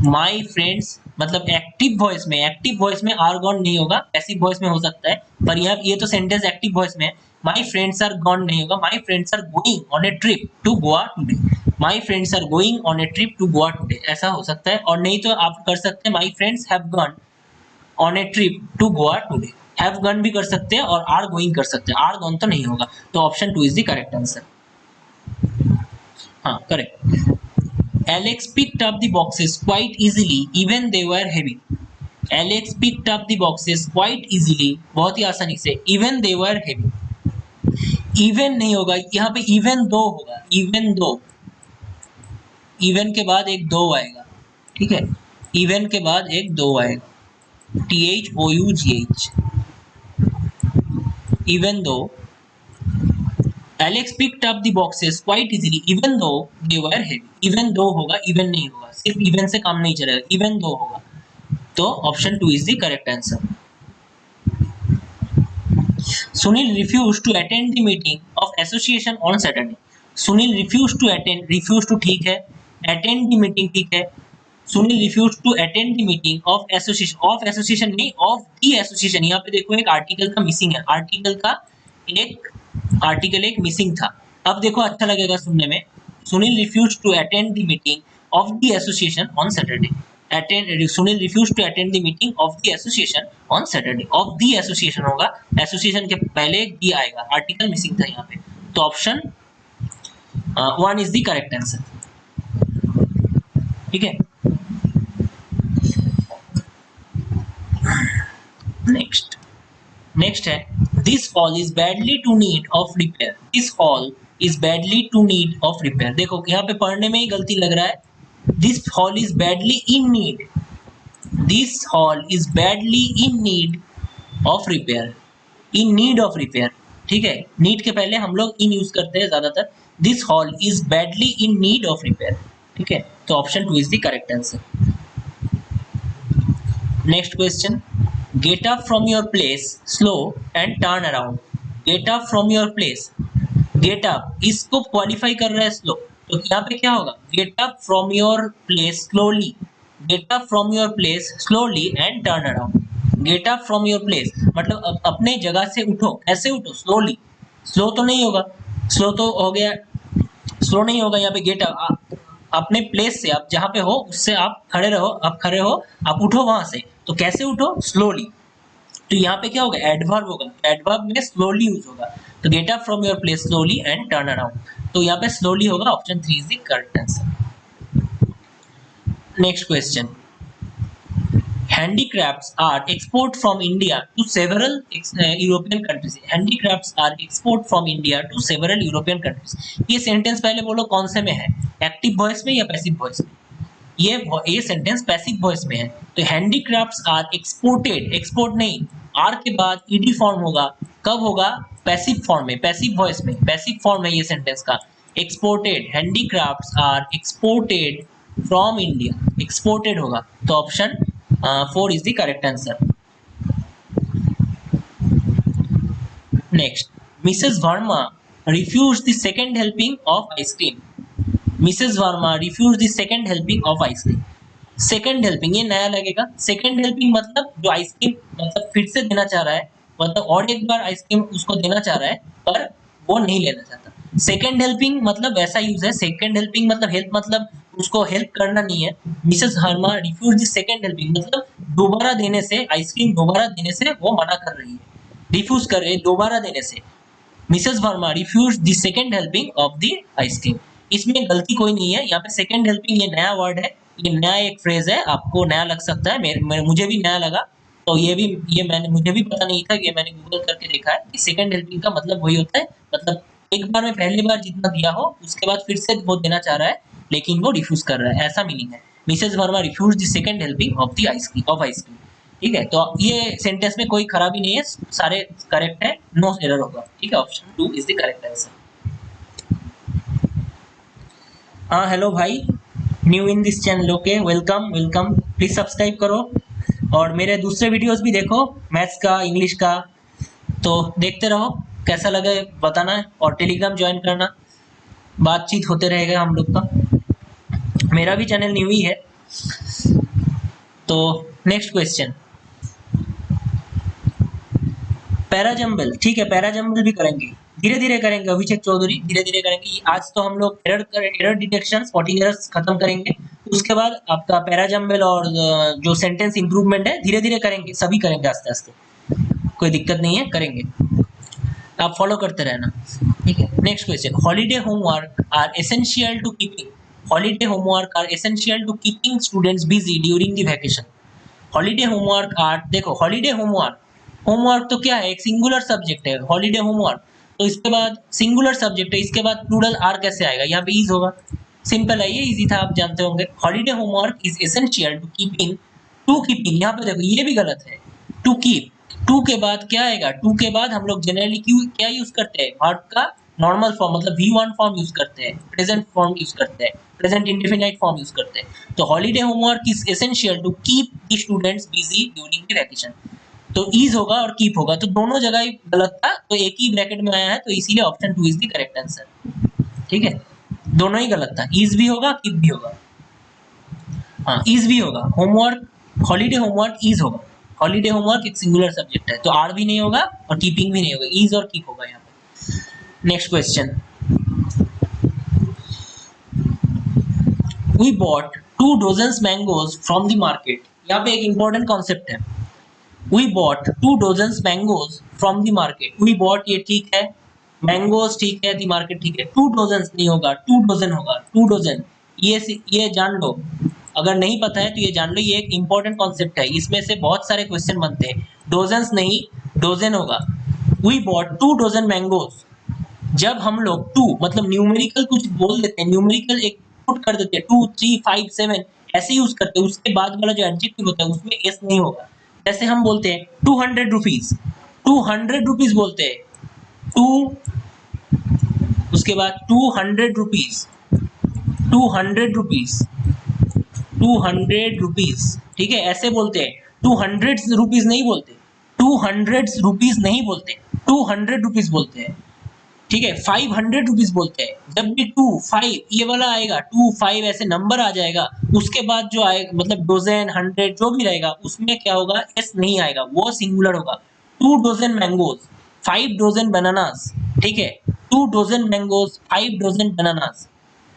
my friends मतलब एक्टिव वॉइस में, एक्टिव वॉइस में आर गॉन नहीं होगा, पैसिव वॉइस में हो सकता है, पर यहाँ ये तो सेंटेंस एक्टिव वॉइस में है। माई फ्रेंड्स आर गॉन नहीं होगा, my friends are going on a trip to Goa today, my friends are going on a trip to Goa today, ऐसा हो सकता है। और नहीं तो आप कर सकते हैं my friends have gone on a trip to Goa today, have gone भी कर सकते हैं और आर गोइंग कर सकते हैं, आर गॉन तो नहीं होगा, तो option 2 is the correct answer. हाँ correct. Alex picked up the boxes quite easily even they were heavy, Alex picked up the boxes quite easily, बहुत ही आसानी से, even they were heavy, even नहीं होगा यहाँ पे, इवन दो होगा, इवन दो, इवन के बाद एक दो आएगा, ठीक है, इवन के बाद एक दो आएगा, THOUGH, even though Alex picked up the boxes quite easily even though they were heavy, even though होगा, even नहीं होगा, सिर्फ even से काम नहीं चलेगा, even though होगा, तो option 2 is the correct answer। Sunil refused to attend the meeting of association on Saturday, Sunil refused to attend, refused to ठीक है, attend the meeting ठीक है, Sunil refused to attend the meeting of association, of association नहीं, of the association, यहाँ पे देखो एक article का मिसिंग है, आर्टिकल एक मिसिंग था। अब देखो अच्छा लगेगा सुनने में, Sunil refused to attend the meeting of the association on Saturday, Sunil refused to attend the meeting of the association on Saturday, of the association होगा, association के पहले the आएगा, आर्टिकल मिसिंग था यहाँ पे, तो option 1 is the correct answer, ठीक है। नेक्स्ट है, this hall is badly to need of repair, this hall is badly to need of repair, देखो यहाँ पे पढ़ने में ही गलती लग रहा है, this hall is badly in need, this hall is badly in need of repair, in need of repair, ठीक है, नीड के पहले हम लोग इन यूज करते हैं ज्यादातर, this hall is badly in need of repair, ठीक है, तो option 2 is the correct answer. Next question, get up from your place slow and turn around, get up from your place, get up इसको qualify कर रहा है slow, तो यहाँ पे क्या होगा, get up from your place slowly, get up from your place slowly and turn around, get up from your place मतलब अपने जगह से उठो, ऐसे उठो, slowly, स्लो तो नहीं होगा, स्लो तो हो गया, स्लो नहीं होगा यहाँ पे, गेट अप अपने प्लेस से, आप जहाँ पे हो उससे आप खड़े रहो, आप खड़े हो, आप उठो वहां से, तो कैसे उठो, स्लोली, तो यहाँ पे क्या होगा, एडवर्ब होगा, एडवर्ब में स्लोली यूज होगा, तो get up from your place slowly and turn around, तो यहाँ पे स्लोली होगा, option 3 is the correct answer. Next question, handicrafts are export from India to several European countries, handicrafts are export from India to several European countries, ये sentence पहले बोलो कौन से में है, एक्टिव वॉइस में या पैसिव वॉइस में, ये सेंटेंस पैसिव वॉइस में है, तो हैंडीक्राफ्ट्स आर एक्सपोर्टेड, एक्सपोर्ट नहीं, आर के बाद ईडी फॉर्म होगा, कब होगा, पैसिव फॉर्म में, पैसिव वॉइस में, पैसिव फॉर्म है ये सेंटेंस का, exported, handicrafts are exported from India, exported होगा, तो option 4 is the correct answer. Next, Mrs. Verma refused the second helping of ice cream. Mrs. Verma refused the second helping of ice cream. Second helping ये नया लगेगा, second helping मतलब जो ice cream मतलब फिर से देना चाह रहा है, मतलब और एक बार आइसक्रीम उसको देना चाह रहा है पर वो नहीं लेना चाहता। सेकेंड हेल्पिंग मतलब वैसा यूज है, सेकेंड हेल्पिंग मतलब हेल्प मतलब उसको हेल्प करना नहीं है। Mrs Sharma refuse the second helping मतलब दोबारा देने से, आइसक्रीम दोबारा देने से वो मना कर रही है, रिफ्यूज कर रही है दोबारा देने से। Mrs Verma refuse the second helping of the ice cream, इसमें गलती कोई नहीं है। यहाँ पे सेकेंड हेल्पिंग ये नया वर्ड है, ये नया एक फ्रेज है, आपको नया लग सकता है, मुझे भी नया लगा, तो ये मुझे भी पता नहीं था, ये मैंने गूगल करके देखा है कि सेकेंड हेल्पिंग का मतलब वही होता है, मतलब एक बार में पहली बार जितना दिया हो उसके बाद फिर से वो देना चाह रहा है लेकिन वो रिफ्यूज कर रहा है, ऐसा मीनिंग है। Mrs Verma refuse the second helping of the ice cream. ठीक है, तो ये सेंटेंस में कोई खराबी नहीं है, सारे करेक्ट है, नो एरर होगा। ठीक है, option 2 is the correct answer. हाँ हेलो भाई, new in this channel, okay, welcome welcome, please subscribe करो और मेरे दूसरे वीडियोस भी देखो, मैथ्स का, इंग्लिश का, तो देखते रहो, कैसा लगे बताना है और टेलीग्राम ज्वाइन करना, बातचीत होते रहेगा हम लोग का। मेरा भी चैनल न्यू ही है। तो नेक्स्ट क्वेश्चन, पैराजम्बल। ठीक है, पैराजम्बल भी करेंगे, धीरे धीरे करेंगे, अभिषेक चौधरी, धीरे धीरे करेंगे। आज तो हम लोग एरर डिटेक्शन 14 एरर्स खत्म करेंगे, उसके बाद आपका पैराजम्बल और जो सेंटेंस इंप्रूवमेंट है धीरे धीरे करेंगे, सभी करेंगे आस्ते आस्ते, कोई दिक्कत नहीं है, करेंगे, आप फॉलो करते रहना। ठीक है, next question, holiday homework are essential to keeping, holiday homework are essential to keeping students busy during the vacation. Holiday homework are, देखो हॉलीडे होमवर्क, होमवर्क तो क्या है, एक सिंगुलर सब्जेक्ट है, हॉलीडे होमवर्क, तो इसके बाद सिंगुलर सब्जेक्ट है, इसके बाद प्लूरल आर कैसे आएगा, यहाँ पे इज होगा, सिंपल है, ये इजी था, आप जानते होंगे। Holiday homework is essential to keeping, यहाँ पे देखो ये भी गलत है, टू कीप, टू के बाद क्या आएगा, टू के बाद हम लोग जनरली क्यों क्या यूज करते हैं, वर्ब का नॉर्मल फॉर्म मतलब V1 फॉर्म यूज करते हैं, प्रेजेंट फॉर्म यूज करते हैं, प्रेजेंट इंडेफिनाइट फॉर्म यूज करते हैं। तो holiday homework is essential to keep the students busy during the vacation, तो इज होगा और कीप होगा, तो दोनों जगह ही गलत था, तो एक ही ब्रैकेट में आया है, तो इसीलिए option 2 is the correct answer. ठीक है, दोनों ही गलत था, इज भी होगा, कीप भी होगा, हाँ इज भी होगा, होमवर्क, हॉलीडे होमवर्क इज होगा, हॉलीडे होमवर्क एक सिंगुलर सब्जेक्ट है, तो आर भी नहीं होगा और कीपिंग भी नहीं होगा, इज और कीप होगा यहाँ पे। Next question, we bought 2 dozens mangoes from the market, यहाँ पे एक इंपॉर्टेंट कॉन्सेप्ट है, we bought 2 dozens mangoes from the market, we bought ये ठीक है, मैंगोज ठीक है, द मार्केट ठीक है, 2 डजन्स नहीं होगा, 2 डजन होगा, 2 डजन, ये जान लो, अगर नहीं पता है तो ये जान लो, ये एक इंपॉर्टेंट कॉन्सेप्ट है, इसमें से बहुत सारे क्वेश्चन बनते हैं, डोजन्स नहीं डोजन होगा। वी बॉट 2 डजन मैंगोज, जब हम लोग 2 मतलब न्यूमेरिकल कुछ बोल देते हैं, न्यूमेरिकल एक पुट कर देते हैं 2 3 5 7 ऐसे यूज करते हैं, उसके बाद वाला जो एडजेक्टिव होता है उसमें एस नहीं होगा, जैसे हम बोलते हैं 200 रुपीज, 200 रुपीज बोलते हैं, 2 उसके बाद 200 रुपीज, 200 रुपीज, 200 रुपीज, ठीक है, ऐसे बोलते हैं, 200 रुपीज नहीं बोलते, 200 रुपीज नहीं बोलते, 200 रुपीज बोलते हैं। ठीक है, 500 रुपीज बोलते हैं, जब भी 2 5 ये वाला आएगा, 2 5 ऐसे नंबर आ जाएगा, उसके बाद जो आएगा मतलब डोजन 100 जो भी रहेगा उसमें क्या होगा, एस नहीं आएगा, वो सिंगुलर होगा। 2 डजन मैंगोज, 5 डजन बनानास, ठीक है, 2 dozen mangoes, 5 dozen bananas,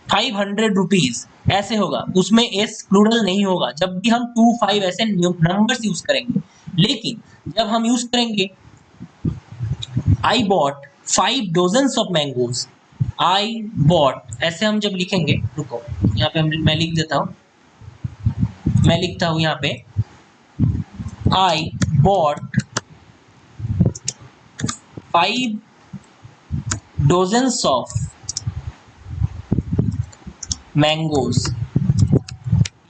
500 rupees ऐसे होगा, उसमें एस प्लूरल नहीं होगा, जब भी हम 2 5 ऐसे नंबर्स यूज करेंगे। लेकिन जब हम यूज करेंगे आई bought 5 dozens of mangoes, I bought ऐसे हम जब लिखेंगे, रुको यहाँ पे मैं लिख देता हूँ, मैं लिखता हूँ यहाँ पे आई बॉट 5 डजन्स ऑफ मैंगोज,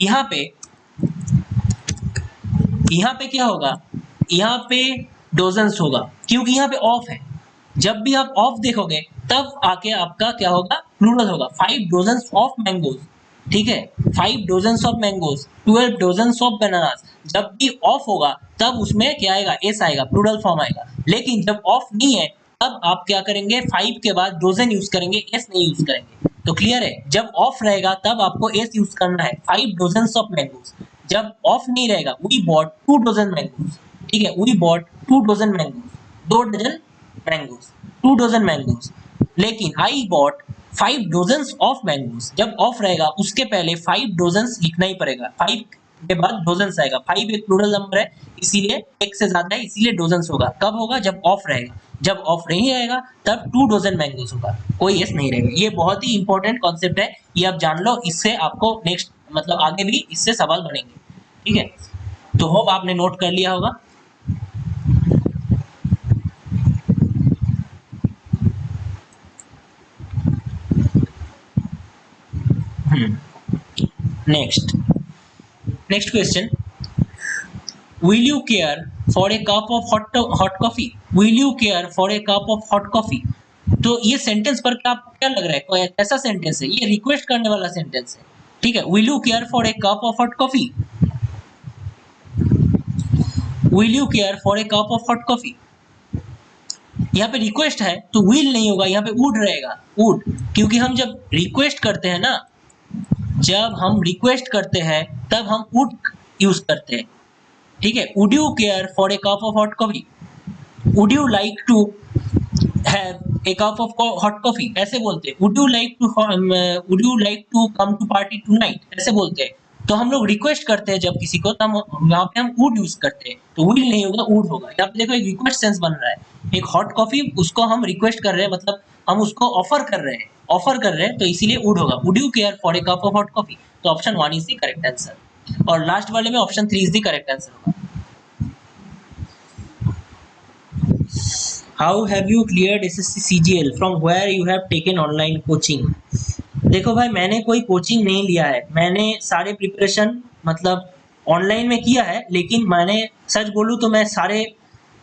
यहाँ पे क्या होगा, यहाँ पे डोजन्स होगा, क्योंकि यहाँ पे ऑफ है, जब भी आप ऑफ देखोगे तब आके आपका क्या होगा, प्लूरल होगा, 5 डोजन्स ऑफ मैंगोज, ठीक है, 5 dozens of mangoes, 12 dozens of bananas, जब भी ऑफ होगा तब उसमें क्या आएगा, एस आएगा, प्लूरल फॉर्म आएगा। लेकिन जब ऑफ नहीं है तब आप क्या करेंगे, 5 के बाद डोजन यूज करेंगे, एस नहीं यूज करेंगे। तो क्लियर है, जब ऑफ रहेगा तब आपको एस यूज करना है, 5 डोजन्स ऑफ मैंगोज, जब ऑफ नहीं रहेगा, वी बॉट 2 डजन मैंगोज, ठीक है, we bought 2 dozen mangoes, 2 dozen mangoes, 2 dozen mangoes. लेकिन I bought 5 dozens of mangoes, जब ऑफ रहेगा उसके पहले 5 डजन्स लिखना ही पड़ेगा, 5 के बाद डजन्स आएगा, 5 एक प्लूरल नंबर है इसीलिए एक से ज्यादा है, इसीलिए डजन्स होगा, कब होगा, जब ऑफ रहेगा, जब ऑफ नहीं रहेगा तब 2 डजन मैंगोज होगा, कोई एस नहीं रहेगा। ये बहुत ही इंपॉर्टेंट कॉन्सेप्ट है, ये आप जान लो, इससे आपको नेक्स्ट मतलब आगे भी इससे सवाल बनेंगे, ठीक है, तो होप आपने नोट कर लिया होगा। Next question, will you care for a cup of hot coffee? will you care for a cup of hot coffee? तो ये सेंटेंस पर क्या लग रहा है, कैसा सेंटेंस है? ये रिक्वेस्ट करने वाला सेंटेंस है, ठीक है। will you care for a cup of hot coffee? will you care for a cup of hot coffee? यहाँ पे रिक्वेस्ट है तो will नहीं होगा, यहाँ पे would रहेगा, would, क्योंकि हम जब रिक्वेस्ट करते हैं ना, जब हम रिक्वेस्ट करते हैं तब हम would यूज करते हैं, ठीक है। would you care for a cup of hot coffee? would you like to have a cup of hot coffee? ऐसे बोलते हैं। would you like to come to party tonight? ऐसे बोलते हैं। तो हम लोग रिक्वेस्ट करते हैं जब किसी को, तब वहाँ पे हम would यूज करते हैं, तो will नहीं होगा, would होगा। यहाँ पे देखो एक रिक्वेस्ट सेंस बन रहा है, एक हॉट कॉफी उसको हम रिक्वेस्ट कर रहे हैं, मतलब हम उसको ऑफर कर रहे हैं, तो इसीलिए would होगा। would you care for a cup of hot coffee? तो option 1 is the correct answer, और लास्ट वाले में option 3 is the correct answer होगा। How have you cleared SSC CGL? From where you have taken online coaching? देखो भाई, मैंने कोई coaching नहीं लिया है, मैंने सारे प्रिपरेशन मतलब ऑनलाइन में किया है, लेकिन मैंने सच बोलूँ तो मैं सारे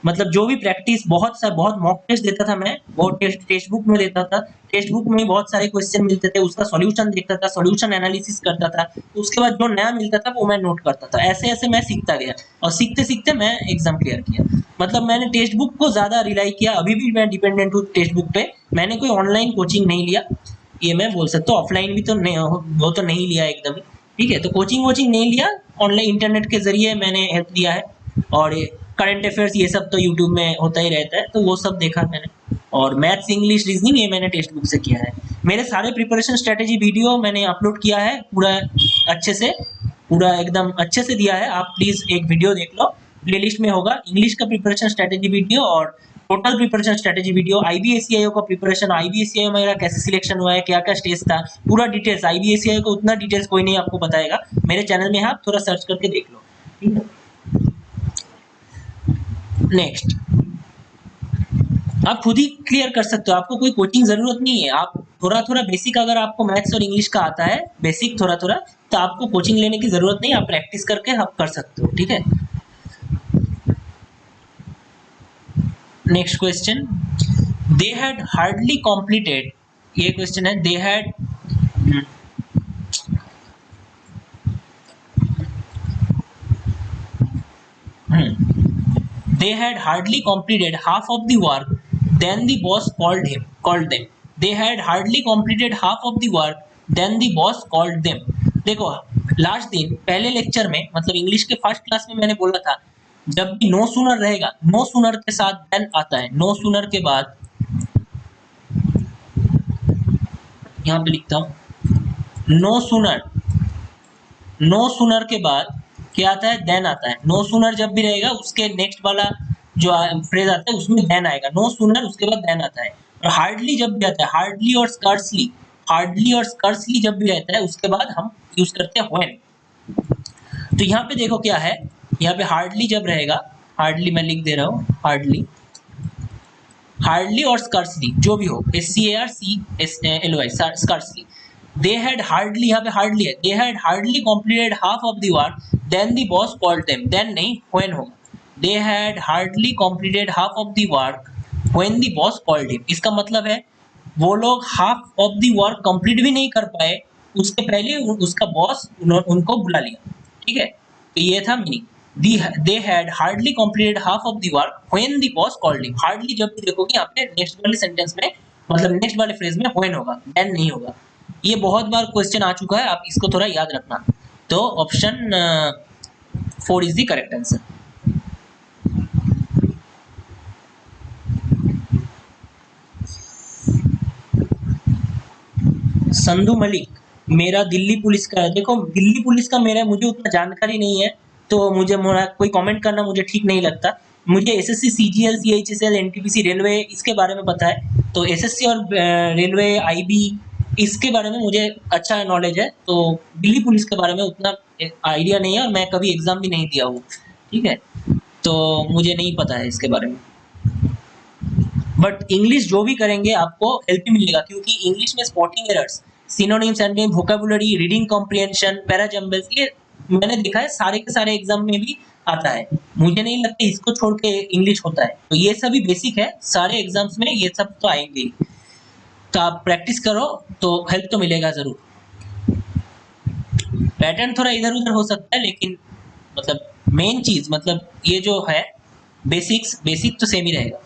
मतलब जो भी प्रैक्टिस बहुत मॉक टेस्ट देता था, मैं वो टेस्ट बुक में देता था, टेस्ट बुक में बहुत सारे क्वेश्चन मिलते थे, उसका सॉल्यूशन देखता था, सॉल्यूशन एनालिसिस करता था, उसके बाद जो नया मिलता था वो मैं नोट करता था, ऐसे ऐसे मैं सीखता गया, और सीखते सीखते मैं एग्जाम क्लियर किया। मतलब मैंने टेक्स्ट बुक को ज़्यादा रिलाई किया, अभी भी मैं डिपेंडेंट हूँ टेक्स्ट बुक पे, मैंने कोई ऑनलाइन कोचिंग नहीं लिया, ये मैं बोल सकता हूँ। ऑफलाइन भी तो नहीं, वो तो नहीं लिया एकदम, ठीक है। तो कोचिंग नहीं लिया, ऑनलाइन इंटरनेट के जरिए मैंने हेल्प लिया है, और करंट अफेयर्स ये सब तो यूट्यूब में होता ही रहता है, तो वो सब देखा मैंने, और मैथ्स, इंग्लिश, रीजनिंग ये मैंने टेक्स्ट बुक से किया है। मेरे सारे प्रिपरेशन स्ट्रेटेजी वीडियो मैंने अपलोड किया है, पूरा अच्छे से, पूरा एकदम अच्छे से दिया है, आप प्लीज़ एक वीडियो देख लो, प्लेलिस्ट में होगा, इंग्लिश का प्रिपरेशन स्ट्रेटेजी वीडियो और total preparation strategy video, IBSCIO का प्रिपरेशन, IBSCIO में मेरा कैसे सिलेक्शन हुआ है, क्या क्या स्टेज था, पूरा डिटेल्स। IBSCIO को उतना डिटेल्स कोई नहीं आपको बताएगा, मेरे चैनल में है, आप थोड़ा सर्च करके देख लो, ठीक है। नेक्स्ट, आप खुद ही क्लियर कर सकते हो, आपको कोई कोचिंग जरूरत नहीं है, आप थोड़ा थोड़ा बेसिक, अगर आपको मैथ्स और इंग्लिश का आता है बेसिक थोड़ा थोड़ा, तो आपको कोचिंग लेने की जरूरत नहीं, आप प्रैक्टिस करके आप कर सकते हो, ठीक है। Next question, they had hardly completed, ये क्वेश्चन है, they had they had hardly completed half of the work, then the boss called them. They had hardly completed half of the work, then the boss called them. देखो, last दिन पहले lecture में, मतलब English के first class में मैंने बोला था, जब भी नो सूनर रहेगा, नो सूनर के साथ देन आता है, नो सूनर के बाद, यहाँ पे लिखता हूँ, नो सूनर के बाद क्या आता है, देन आता है। नो सूनर जब भी रहेगा उसके नेक्स्ट वाला जो फ्रेज आता है उसमें देन आएगा, नो सूनर उसके बाद देन आता है। और हार्डली जब भी आता है, हार्डली और स्कर्सली जब भी रहता है उसके बाद हम यूज करते हैं व्हेन। तो यहाँ पे देखो क्या है, यहाँ पे हार्डली जब रहेगा, हार्डली मैं लिख दे रहा हूँ, हार्डली और स्कर्सली जो भी हो, SCARCLY, स्कर्सली। They had hardly, यहाँ पे hardly है, they had hardly completed half of the work, then the boss called them, then नहीं, when होगा, they had hardly completed half of the work when the boss called him। इसका मतलब है वो लोग half of the work complete भी नहीं कर पाए, उसके पहले उसका बॉस उनको बुला लिया, ठीक है। तो ये था meaning, they had hardly completed half of the work when the boss called him। hardly जब भी देखोगे यहाँ पे नेक्स्ट वाले सेंटेंस में, मतलब नेक्स्ट वाले फ्रेज में when होगा, then नहीं होगा। ये बहुत बार क्वेश्चन आ चुका है, आप इसको थोड़ा याद रखना। तो option 4 is the correct answer. Sandhu Malik, मेरा दिल्ली पुलिस का है। देखो, दिल्ली पुलिस का मुझे उतना जानकारी नहीं है, तो मुझे कोई कमेंट करना मुझे ठीक नहीं लगता। मुझे SSC CGL CHSL NTPC railway इसके बारे में पता है, तो SSC और रेलवे IB इसके बारे में मुझे अच्छा नॉलेज है, तो दिल्ली पुलिस के बारे में उतना आइडिया नहीं है, और मैं कभी एग्जाम भी नहीं दिया हूँ, ठीक है, तो मुझे नहीं पता है इसके बारे में। बट इंग्लिश जो भी करेंगे आपको हेल्प ही मिलेगा, क्योंकि इंग्लिश में synonyms, antonym, vocabulary, reading comprehension, parajumbles, ये मैंने देखा है सारे के सारे एग्जाम में भी आता है। मुझे नहीं लगता इसको छोड़ के इंग्लिश होता है। तो ये सभी बेसिक है, सारे एग्जाम्स में ये सब तो आएंगे ही। तो आप प्रैक्टिस करो तो हेल्प तो मिलेगा जरूर। पैटर्न थोड़ा इधर उधर हो सकता है, लेकिन मतलब मेन चीज मतलब ये जो है बेसिक तो सेम ही रहेगा।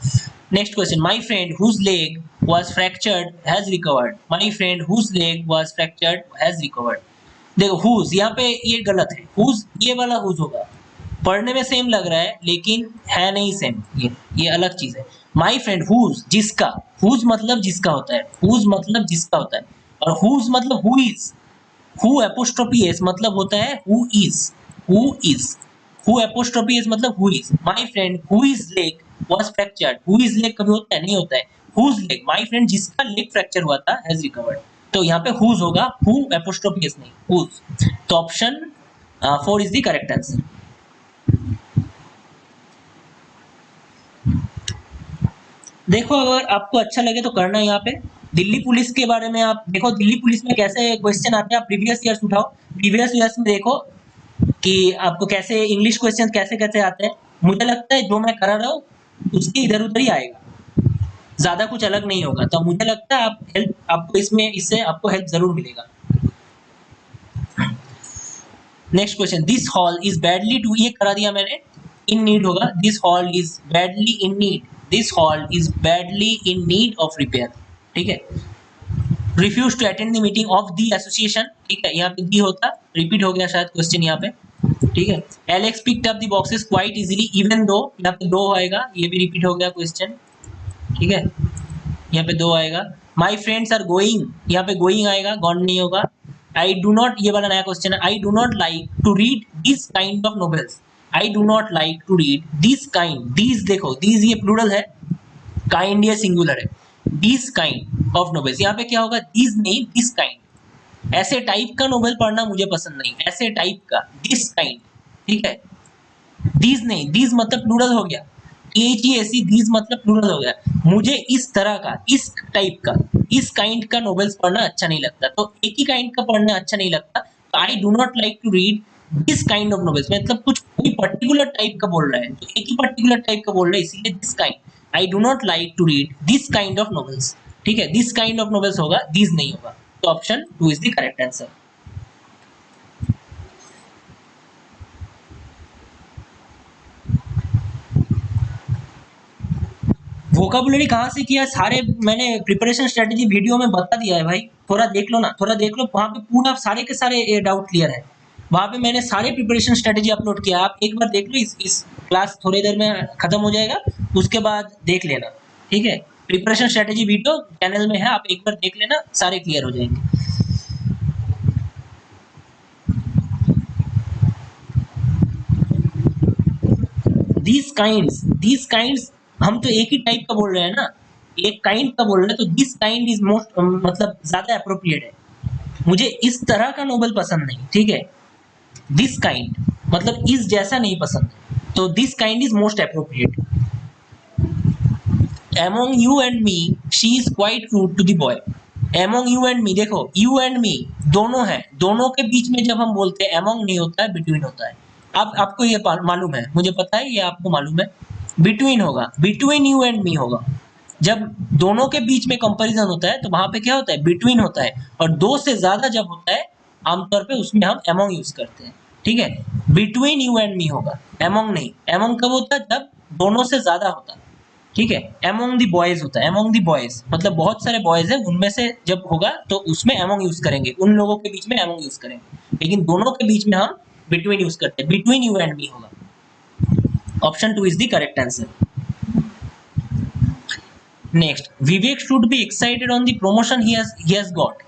Next question, my friend whose leg was fractured has recovered. My friend whose leg was fractured has recovered. देखो हुज यहाँ पे ये गलत है, हुज ये वाला हुज होगा, पढ़ने में सेम लग रहा है लेकिन है नहीं सेम, ये अलग चीज है। माय फ्रेंड हुज जिसका, हुज मतलब जिसका होता है, हुज मतलब जिसका होता है, और हुज मतलब who is, who apostrophe s मतलब होता है who is, who is, who apostrophe s मतलब who is. My friend who is leg was fractured, who is leg कभी होता है नहीं होता है, हुज लेग, माय फ्रेंड जिसका लेग फ्रैक्चर हुआ था हैज रिकवर्ड। तो यहाँ पे हुज होगा, हु एपोस्ट्रोफी एस नहीं, हुज। तो option 4 is the correct answer. देखो अगर आपको अच्छा लगे तो करना। यहाँ पे दिल्ली पुलिस के बारे में आप देखो, दिल्ली पुलिस में कैसे क्वेश्चन आते हैं, आप प्रीवियस ईयर्स उठाओ, प्रीवियस ईयर्स में देखो कि आपको कैसे इंग्लिश क्वेश्चन कैसे कैसे आते हैं। मुझे लगता है जो मैं करा रहा हूँ उसके इधर उधर ही आएगा, ज्यादा कुछ अलग नहीं होगा। तो मुझे लगता है आप हेल्प, आपको इसमें इससे आपको हेल्प जरूर मिलेगा। Next question, this hall is badly to, ये करा दिया मैंने, इन नीड होगा, this hall is badly in need, this hall is badly in need of repair. ठीक है, refuse to attend the meeting of the association. ठीक है, यहाँ पे दी होता, रिपीट हो गया शायद क्वेश्चन यहाँ पे। ठीक है, Alex picked up the boxes quite easily even though, यहाँ पे दो आएगा, ये भी रिपीट हो गया क्वेश्चन। ठीक है, यहाँ पे दो आएगा। माई फ्रेंड्स आर गोइंग, यहाँ पे गोइंग आएगा, गॉन नहीं होगा। आई डू नॉट, ये वाला नया क्वेश्चन है, I do not like to read this kind of novels, I do not like to read this kind, this देखो दिस ये प्लूरल है, काइंड ये सिंगुलर है, दिस काइंड ऑफ नॉवेल्स, यहाँ पे क्या होगा, दिस नहीं दिस काइंड। ऐसे टाइप का नोवेल पढ़ना मुझे पसंद नहीं, ऐसे टाइप का, दिस काइंड। ठीक है, दिस नहीं, दिस मतलब प्लूरल हो गया, ऐसी दिस मतलब प्लूरल हो गया। मुझे इस तरह का, इस टाइप का, इस काइंड का नॉवेल्स पढ़ना अच्छा नहीं लगता, तो एक ही काइंड का पढ़ना अच्छा नहीं लगता। तो I do not like to read this kind of novels, मतलब कुछ कोई पर्टिकुलर टाइप का बोल रहा है, तो एक ही पर्टिकुलर टाइप का बोल रहा है, इसीलिए this kind, I do not like to read this kind of novels. ठीक है, दिस काइंड ऑफ नॉवेल्स होगा, दिस नहीं होगा। तो option 2 is the correct answer. Vocabulary कहाँ से किया, सारे मैंने प्रिपरेशन स्ट्रेटजी वीडियो में बता दिया है भाई, थोड़ा देख लो ना, थोड़ा देख लो, वहाँ पे पूरा सारे के सारे डाउट क्लियर है, वहाँ पे मैंने सारे प्रिपरेशन स्ट्रेटजी अपलोड किया, आप एक बार देख लो, इस क्लास थोड़ी देर में खत्म हो जाएगा, उसके बाद देख लेना। ठीक है, प्रिपरेशन स्ट्रेटजी वीडियो चैनल में है, आप एक बार देख लेना, सारे क्लियर हो जाएंगे। these kinds हम तो एक ही टाइप का बोल रहे हैं ना, एक काइंड का बोल रहे हैं, तो दिस काइंड इज मोस्ट मतलब ज्यादा अप्रोप्रिएट है। मुझे इस तरह का नोवेल पसंद नहीं। ठीक है, दिस काइंड मतलब इस जैसा नहीं पसंद, तो this kind is most appropriate. among you and me she is quite rude to the boy। among you and me, देखो you and me दोनों है, दोनों के बीच में जब हम बोलते हैं among नहीं होता है, between होता है। अब आपको ये मालूम है, मुझे पता है ये आपको मालूम है, between होगा, between you and me होगा। जब दोनों के बीच में कंपैरिजन होता है तो वहां पे क्या होता है, between होता है, और दो से ज्यादा जब होता है आमतौर पे उसमें हम among यूज करते हैं। ठीक है, between you and me होगा, among नहीं। among कब होता है, जब दोनों से ज्यादा होता है। ठीक है, among the boys होता है, among the boys मतलब बहुत सारे बॉयज हैं, उनमें से जब होगा तो उसमें among यूज करेंगे, उन लोगों के बीच में among यूज करेंगे, लेकिन दोनों के बीच में हम between यूज करते हैं, between you and me होगा। Option 2 is the correct answer. Next, Vivek should be excited on the promotion he has got.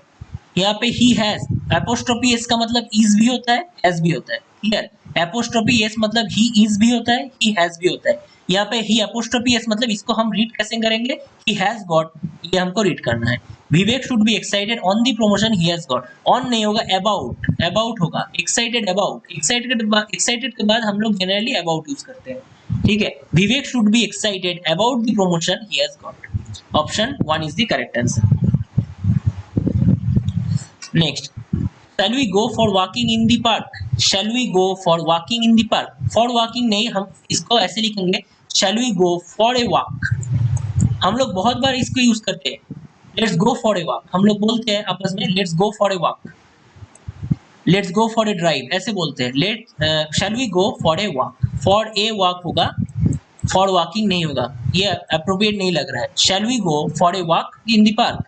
यहाँ पे ही हैज एपोस्ट्रोफी एस का मतलब इज भी होता है, हैज भी होता है। क्लियर, एपोस्ट्रोफी एस मतलब ही इज भी होता है, ही हैज भी होता है। यहाँ पे ही एपोस्ट्रोफी एस मतलब इसको हम रीड कैसे करेंगे, ही हैज गॉट, ये हमको रीड करना है। Vivek should be excited on the promotion he has got, on नहीं होगा, अबाउट, अबाउट होगा, एक्साइटेड अबाउट, एक्साइटेड के बाद हम लोग जनरली अबाउट यूज करते हैं। ठीक है, Vivek should be excited about the promotion he has got. Option 1 is the correct answer. Next, shall we go for walking in the park? Shall we go for walking in the park? For walking नहीं, हम इसको ऐसे लिखेंगे shall we go for a walk. हम लोग बहुत बार इसको use करते हैं, let's go for a walk, हम लोग बोलते हैं आपस में let's go for a walk, let's go for a drive, ऐसे बोलते हैं। Shall we go for a walk, for a walk होगा, फॉर वॉकिंग नहीं होगा, ये अप्रोप्रिएट नहीं लग रहा है। Shall we go for a walk in the park,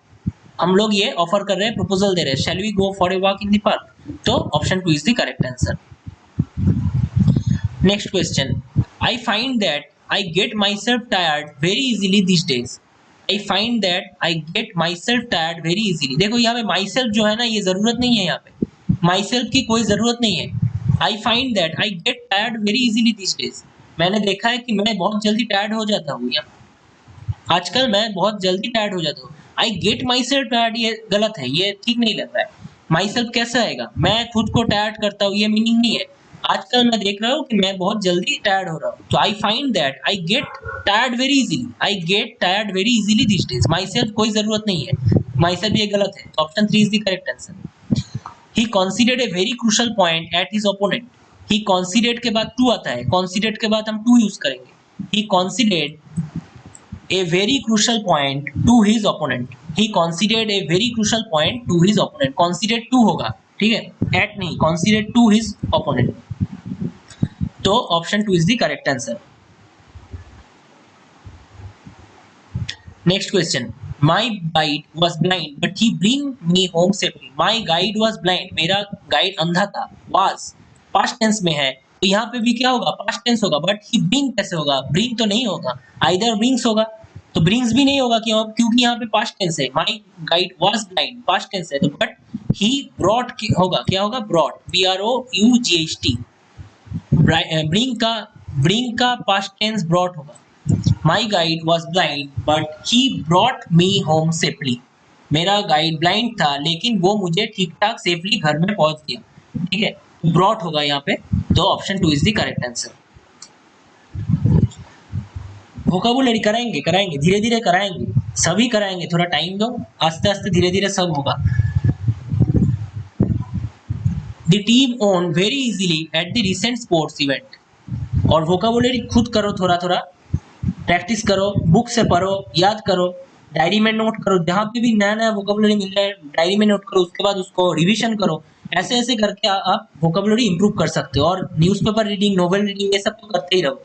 हम लोग ये ऑफर कर रहे हैं, प्रपोजल दे रहे हैं, shall we go for a walk in the park, तो option 2 is the correct answer. Next question, I find that I get myself tired very easily these days. I find that I get myself tired very easily. देखो यहाँ पे myself जो है ना, ये जरूरत नहीं है, यहाँ पे myself की कोई जरूरत नहीं है। I find that I get tired very easily these days. मैंने देखा है कि मैं बहुत जल्दी टायर्ड हो जाता हूँ, यहाँ आजकल मैं बहुत जल्दी टायर्ड हो जाता हूँ। I get myself tired, ये गलत है, ये ठीक नहीं लग रहा है। myself कैसा आएगा, मैं खुद को टायर्ड करता हूँ, ये मीनिंग नहीं है। आजकल मैं देख रहा हूँ कि मैं बहुत जल्दी टायर्ड हो रहा हूँ, तो आई find that I get tired very easily, I get tired very easily this days. My self कोई जरूरत नहीं है, माई सेल्फ ये गलत है, option 3 is the correct answer. He considered a very crucial point at his opponent. He considered के बाद to आता है, कॉन्सिडर्ड के बाद हम टू यूज करेंगे। He considered a very crucial point to his opponent, he considered a very crucial point to his opponent, considered to होगा, ठीक है, एट नहीं, कॉन्सिडर्ड टू हिज ओपोनेंट, तो option 2 is the correct answer. Next question, my guide was blind but he bring me home safely. My guide was blind, मेरा guide अंधा था, was past tense में है, तो यहाँ पे भी क्या होगा, पास्ट टेंस होगा, बट ही ब्रिंग कैसे होगा, ब्रिंग तो नहीं होगा, आइदर ब्रिंग्स होगा, तो ब्रिंग्स भी नहीं होगा, क्यों, क्योंकि यहाँ पे पास्ट टेंस है। My guide was blind past tense है, तो बट ही ब्रॉट होगा, क्या होगा, ब्रॉट, BROUGHT। ब्रिंग का पास्ट टेंस ब्रॉट होगा। My guide was blind but he brought me home safely, मेरा गाइड ब्लाइंड था लेकिन वो मुझे ठीक ठाक सेफली घर में पहुंच गया, ठीक है, ब्रॉट होगा यहाँ पे, तो option 2 is the correct answer. Vocabulary कराएंगे कराएंगे धीरे धीरे कराएंगे, सभी कराएंगे, थोड़ा टाइम दो, आस्ते आस्ते धीरे धीरे सब होगा। The team won very easily at the recent sports event. और वोकैबुलरी खुद करो, थोड़ा थोड़ा प्रैक्टिस करो, बुक से पढ़ो, याद करो, डायरी में नोट करो, जहाँ पे भी नया नया वोकैबुलरी मिल रहा है डायरी में नोट करो, उसके बाद उसको रिवीजन करो, ऐसे ऐसे करके आप वोकैबुलरी इंप्रूव कर सकते हो। और न्यूज़पेपर रीडिंग, नोवेल रीडिंग, ये सब तो करते ही रहो,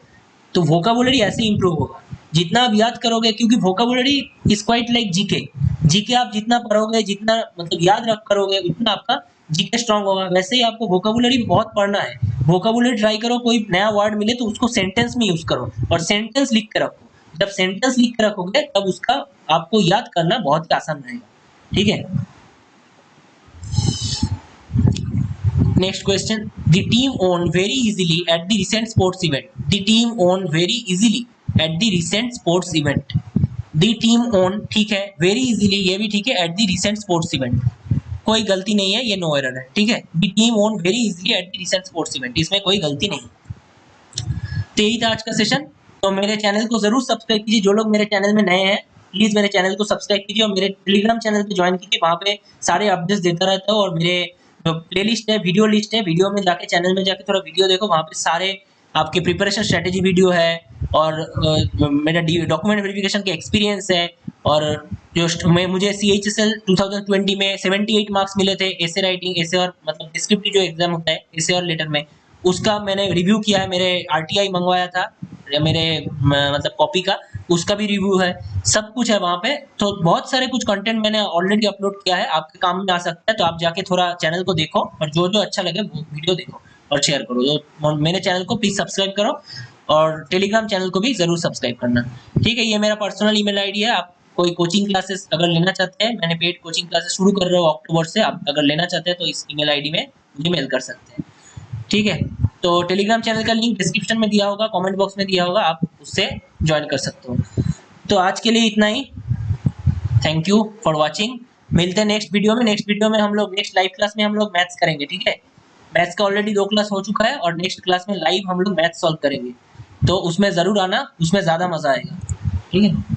तो वोकैबुलरी ऐसे इंप्रूव होगा जितना आप याद करोगे, क्योंकि vocabulary is quite like GK. GK आप जितना पढ़ोगे, जितना मतलब याद रख करोगे, उतना आपका जीके स्ट्रांग होगा। वैसे ही आपको वोकैबुलरी बहुत पढ़ना है, वोकैबुलरी ट्राई करो, कोई नया वर्ड मिले तो उसको सेंटेंस में यूज करो और सेंटेंस लिख के रखो। जब सेंटेंस लिख के रखोगे तब उसका आपको याद करना बहुत ही आसान रहेगा, ठीक है। Next question, the team own very easily at the recent sports event. The team own very easily at the recent sports event. The team own ठीक है, वेरी इजीली ये भी ठीक है, at the recent sports event कोई गलती नहीं है, ये नो एरर है, ठीक है। The team own very easily at the recent sports event, इसमें कोई गलती नहीं। तो यही था आज का सेशन। तो मेरे चैनल को जरूर सब्सक्राइब कीजिए, जो लोग मेरे चैनल में नए हैं प्लीज मेरे चैनल को सब्सक्राइब कीजिए और मेरे टेलीग्राम चैनल पे ज्वाइन कीजिए, वहाँ पे सारे अपडेट्स देता रहता हूँ। और मेरे जो प्लेलिस्ट है, वीडियो लिस्ट है, वीडियो में जाके चैनल में जाके थोड़ा वीडियो देखो, वहाँ पे सारे आपके प्रिपरेशन स्ट्रेटेजी वीडियो है और मेरा डॉक्यूमेंट वेरिफिकेशन के एक्सपीरियंस है। और जो मुझे CHSL 2020 में 78 मार्क्स मिले थे ऐसे राइटिंग, ऐसे और मतलब डिस्क्रिप्टिव जो एग्जाम होता है ऐसे और लेटर में, उसका मैंने रिव्यू किया है, मेरे RTI मंगवाया था मेरे मतलब कॉपी का, उसका भी रिव्यू है, सब कुछ है वहाँ पे। तो बहुत सारे कुछ कंटेंट मैंने ऑलरेडी अपलोड किया है, आपके काम में आ सकता है, तो आप जाके थोड़ा चैनल को देखो और जो जो अच्छा लगे वो वीडियो देखो और शेयर करो। तो मेरे चैनल को प्लीज सब्सक्राइब करो और टेलीग्राम चैनल को भी जरूर सब्सक्राइब करना, ठीक है। ये मेरा पर्सनल ईमेल आईडी है, आप कोई कोचिंग क्लासेस अगर लेना चाहते हैं, मैंने पेड कोचिंग क्लासेस शुरू कर रहा हूँ अक्टूबर से, आप अगर लेना चाहते हैं तो इस ईमेल आईडी में मुझे मेल कर सकते हैं, ठीक है। तो टेलीग्राम चैनल का लिंक डिस्क्रिप्शन में दिया होगा, कमेंट बॉक्स में दिया होगा, आप उससे ज्वाइन कर सकते हो। तो आज के लिए इतना ही, थैंक यू फॉर वॉचिंग, मिलते हैं नेक्स्ट वीडियो में। नेक्स्ट वीडियो में हम लोग नेक्स्ट लाइव क्लास में हम लोग मैथ्स करेंगे, ठीक है। मैथ्स का ऑलरेडी 2 क्लास हो चुका है और नेक्स्ट क्लास में लाइव हम लोग मैथ्स सॉल्व करेंगे, तो उसमें जरूर आना, उसमें ज़्यादा मजा आएगा, ठीक है।